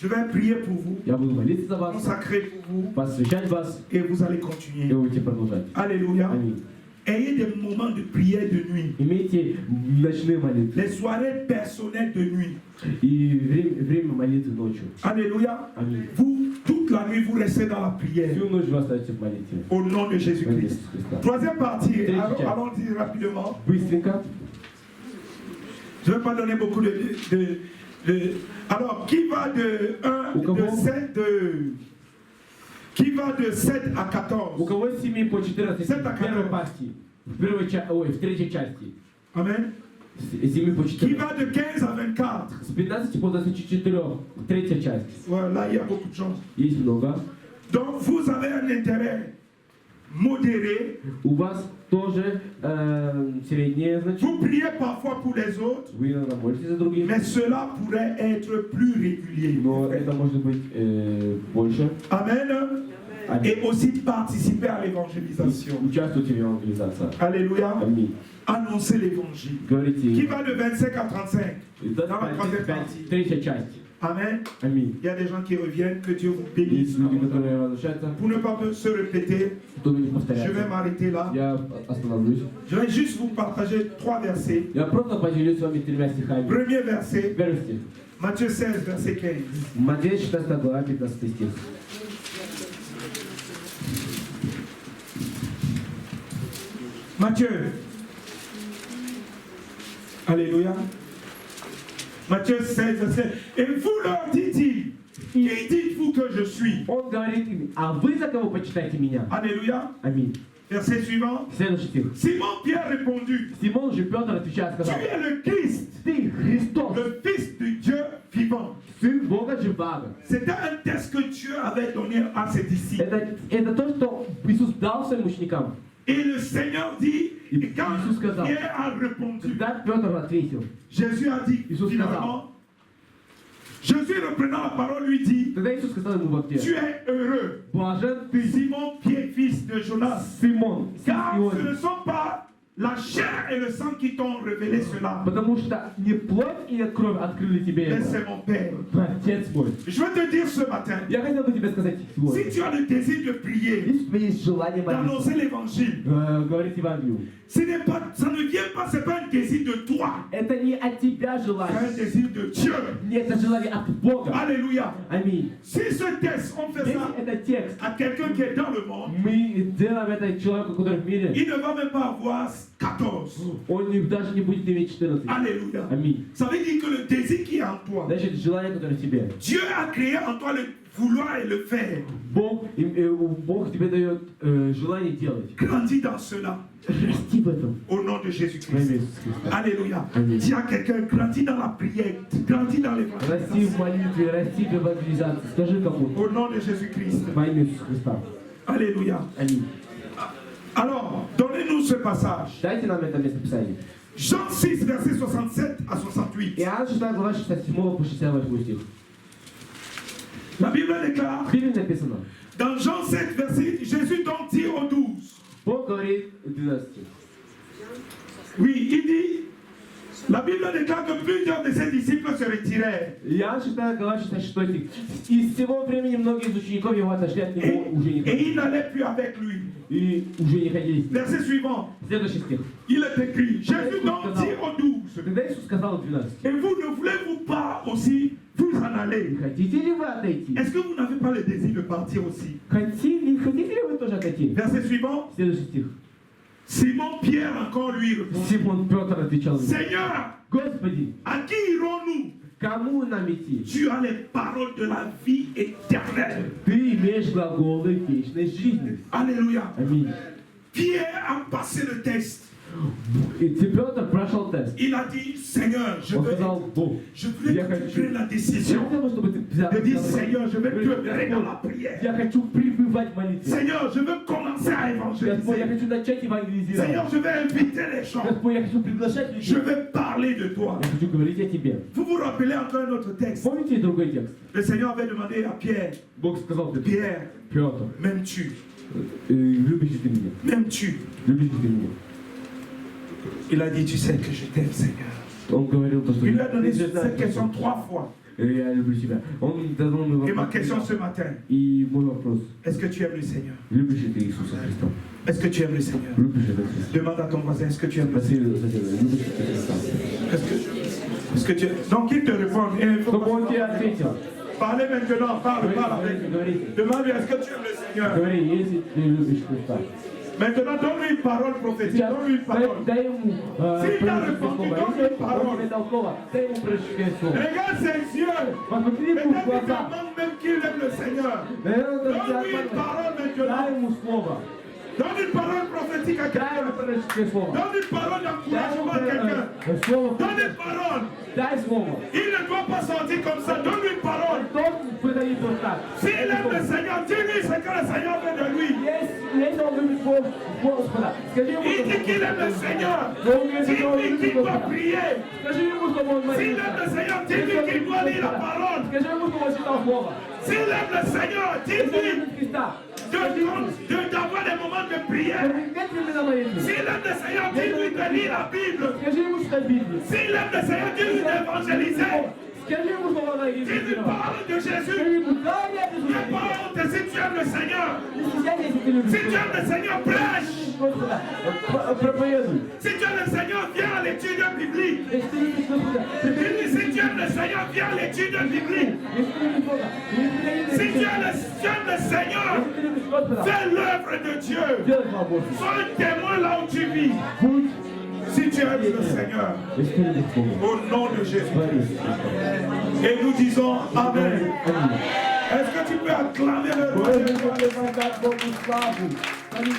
Je vais prier pour vous, Я буду молиться за вас, consacrer pour vous, посвящать вас, et vous allez и continuer. вы будете продолжать. Alléluia. Аминь. Ayez des moments de prière de nuit. Имейте ночные молитвы Les soirées personnelles de nuit. и время молитвы ночью. Alléluia. Аминь. Vous, toute la nuit, vous restez dans la prière. Всю ночь вы остаетесь в молитве. Au nom de Jésus-Christ. Troisième partie, Trécia. allons-y rapidement. Быстренько. Je ne vais pas donner beaucoup de. Alors, qui va de 1, de 7, qui va de 7 à 14? У кого с 7 по 14 Це в така первой норма. партии, в третьей части. Amen. С 7 по Qui 14. va de 15 à 24? С 15 по 24, третья часть. Voilà, il y a beaucoup de gens. Есть много. Donc, vous avez un intérêt modéré. У вас тоже среднее Vous значение. priez parfois pour les autres, Вы иногда молитесь за других. mais cela pourrait être plus régulier. Но это может быть больше. Amen. Et aussi participer à l'évangélisation. Участвуйте в евангелизации. Alléluia. Аминь. Annoncer l'évangile. Qui Говорите. va de 25 à 35? Dans la troisième partie. Третья часть. Amen. Аминь. Il y a des gens qui reviennent, que Dieu vous bénisse. Есть люди, которые возвращаются, Pour ne pas se répéter, кто не je vais повторяется. m'arrêter là. Я остановлюсь. Je vais juste vous partager 3 versets. Я просто поделюсь с вами 3 стихами. Premier verset, Первый стих. Matthieu 16, verset 15. Матфея 16 глава, 15 стих. Matthieu. Alléluia. Matthieu 16, verset. Et vous leur dit-il, qui dites-vous que je suis? Он говорит им, а вы за кого почитаете меня? Alléluia. Аминь. Verset suivant. Следующий стих. Simon Pierre répondit, Симон же Петр отвечает, tu сказал, es le Christ, ты Христос, le Fils du Dieu vivant. Сын Бога живаго. C'était un test que Dieu avait donné à ses disciples. Это то, что Иисус дал своим ученикам. Et le Seigneur dit, И et quand Иисус сказал, Pierre a répondu, когда Петр ответил, Jésus a dit, Иисус finalement, Jésus reprenant la parole lui dit, тогда Иисус сказал ему в ответ, tu es heureux, блажен ты, Simon Pierre, fils de Jonas, Симон, сын car ce Ионин, ne sont pas la chair et le sang qui t'ont révélé cela, потому что не плоть и кровь открыли тебе mais это, c'est mon Père. Отец мой. Je vais te dire ce matin, Я хотел бы тебе сказать сегодня, si tu as le désir de prier, если у тебя есть желание молиться, d'annoncer l'évangile, говорить Евангелию, ça ne vient pas, c'est pas un désir de toi, это не от тебя c'est un желание, désir de Dieu. нет, это желание от Бога. Alléluia. Аминь. Si ce texte, on fait Если ça это текст, à quelqu'un qui est dans le monde, мы делаем это человеку, который в мире, il ne va même pas avoir 14. он даже не будет иметь 14. Alléluia. Аминь. Ça veut dire que le désir qui est en toi, Значит, желание, которое в тебе. Dieu a créé en toi le vouloir et le faire. Бог тебе дает желание делать. Grandis dans cela. Расти в этом. Au nom de Во имя Jésus-Christ. Иисуса Христа. Alléluia. Amen. Dis à quelqu'un, grandis dans la prière, grandis dans Расти l'évangélisation. в молитве, расти в евангелизации. Скажи кому-то. Au nom de Jésus-Christ. Во имя Иисуса Христа. Alléluia. Аминь. Alors, donnez-nous ce passage. Дайте нам это место Писания. Jean 6, verset 67 à 68. Иоанн 6 глава 67 по 68 стих. La Bible déclare, В Библии написано. dans Jean 7, verset, Jésus donc dit aux 12. Бог говорит в 12. Oui, il dit, La Bible déclare que plusieurs de ses disciples se retirèrent. Я читаю Глава 66 стих. И с того времени многие из учеников его отошли от него, уже не Et ходили. ils n'allaient plus avec lui. И уже не ходили. Verset suivant. Следующий стих. Il est écrit, Jésus donc dit aux 12, Когда Иисус сказал 12, et vous ne voulez-vous pas aussi vous en aller? хотите ли вы отойти? Est-ce que vous n'avez pas le désir de partir aussi? Хотите ли вы тоже отойти? Verset suivant. Следующий стих. Simon Pierre encore lui répond, Симон Петр отвечал ему, Seigneur, Господи, à qui irons-nous? кому нам идти? Tu as les paroles de la vie éternelle. Ты имеешь глаголы вечной жизни. Alléluia. Аминь. Pierre a passé le test. И Петр прошел тест. Il a dit, Seigneur, Он сказал, Бог, je voulais я que tu хочу, prennes la я décision хотел, чтобы ты взял, de dire, Seigneur, je vais demeurer dans la prière. я хочу пребывать в молитве. Seigneur, je veux commencer à Господь, я évangéliser. хочу начать евангелизировать. Seigneur, je vais inviter les gens. Господь, я хочу приглашать Je людей. vais parler de toi. Я хочу говорить о тебе. Vous vous rappelez encore un autre texte. Помните другой текст? Le Seigneur avait demandé à Pierre, Бог сказал Петру, Pierre, Петр, m'aimes-tu? любишь ли ты меня? M'aimes-tu? Любишь ли ты меня? Il a dit, tu sais que je t'aime, Seigneur. Он говорил то, что Il lui a donné ты cette знаешь, question 3 fois. я люблю тебя. Он задал мне Et ma вопрос. question ce matin, И мой вопрос. est-ce que tu aimes le Seigneur? Любишь ли ты Иисуса Христа? Est-ce que tu aimes le Seigneur? Любишь ли ты Христа? Demande à ton voisin, est-ce que tu aimes le Спроси Seigneur? соседа, любишь ли ты Христа? Est-ce que tu... Donc il te répond. Et il faut Чтобы он тебе ответил. parler maintenant, parle avec lui. Говорите. Demande-lui, est-ce que tu aimes le Seigneur? Говори, если ты любишь Христа. Maintenant, donne-lui une parole prophétique, Сейчас donne-lui une parole. дай ему пророческое слово. Если он тебе дал слово, дай ему пророческое слово. Regarde ses yeux. Посмотри ему в Peut-être qu'il глаза. demande même qu'il aime le Seigneur. Наверное, он тебя Donne-lui une parole Дай maintenant. ему слово. Donne une parole prophétique à Дай ему quelqu'un. пророческое слово. Donne une parole Дай d'encouragement à ему quelqu'un. слово. Donne une parole. Дай слово. Il ne doit pas sortir comme ça. Donne-lui une parole. Тот выдает вот так. S'il aime le Seigneur, dis-lui ce que le Seigneur veut de lui. Если он любит Господа, скажи ему, Il dit qu'il aime le Seigneur. что он говорит, что он Dis-lui любит qu'il doit Господа. prier. Скажи ему, чтобы он S'il молился. aime le Seigneur, dis-lui qu'il doit lire la parole. Скажи ему, чтобы он читал слово. S'il aime le Seigneur, Если он dis-lui любит Христа, d'avoir des moments de prière. нет времени на молитву. S'il aime le Seigneur, dis-lui de lire la Bible. Скажи ему читать Библию. S'il aime le Seigneur, dis-lui d'évangéliser. Скажи ему, чтобы он Dis-lui молился. parle de Jésus. Скажи ему, да, нет, Ne pas honte si tu aimes le Seigneur. если ты любишь Si tu aimes le Seigneur, prêche. Господа, проповедуй. Si tu aimes le Seigneur, viens à l'étude biblique. Если ты любишь Господа, Dis-lui, si tu aimes le Seigneur, viens à l'étude biblique. если ты любишь Бога, Si tu aimes le Seigneur, если ты любишь Господа, fais l'œuvre de Dieu. делай славу Божью. Sois un témoin là où tu vis. Будь, Si tu aimes le Seigneur, если ты любишь Бога, au nom de Jésus. творись. Et nous disons Amen. Аминь. Est-ce que tu peux acclamer le roi Боже, des rois? Боже, воздать Богу славу. Аминь.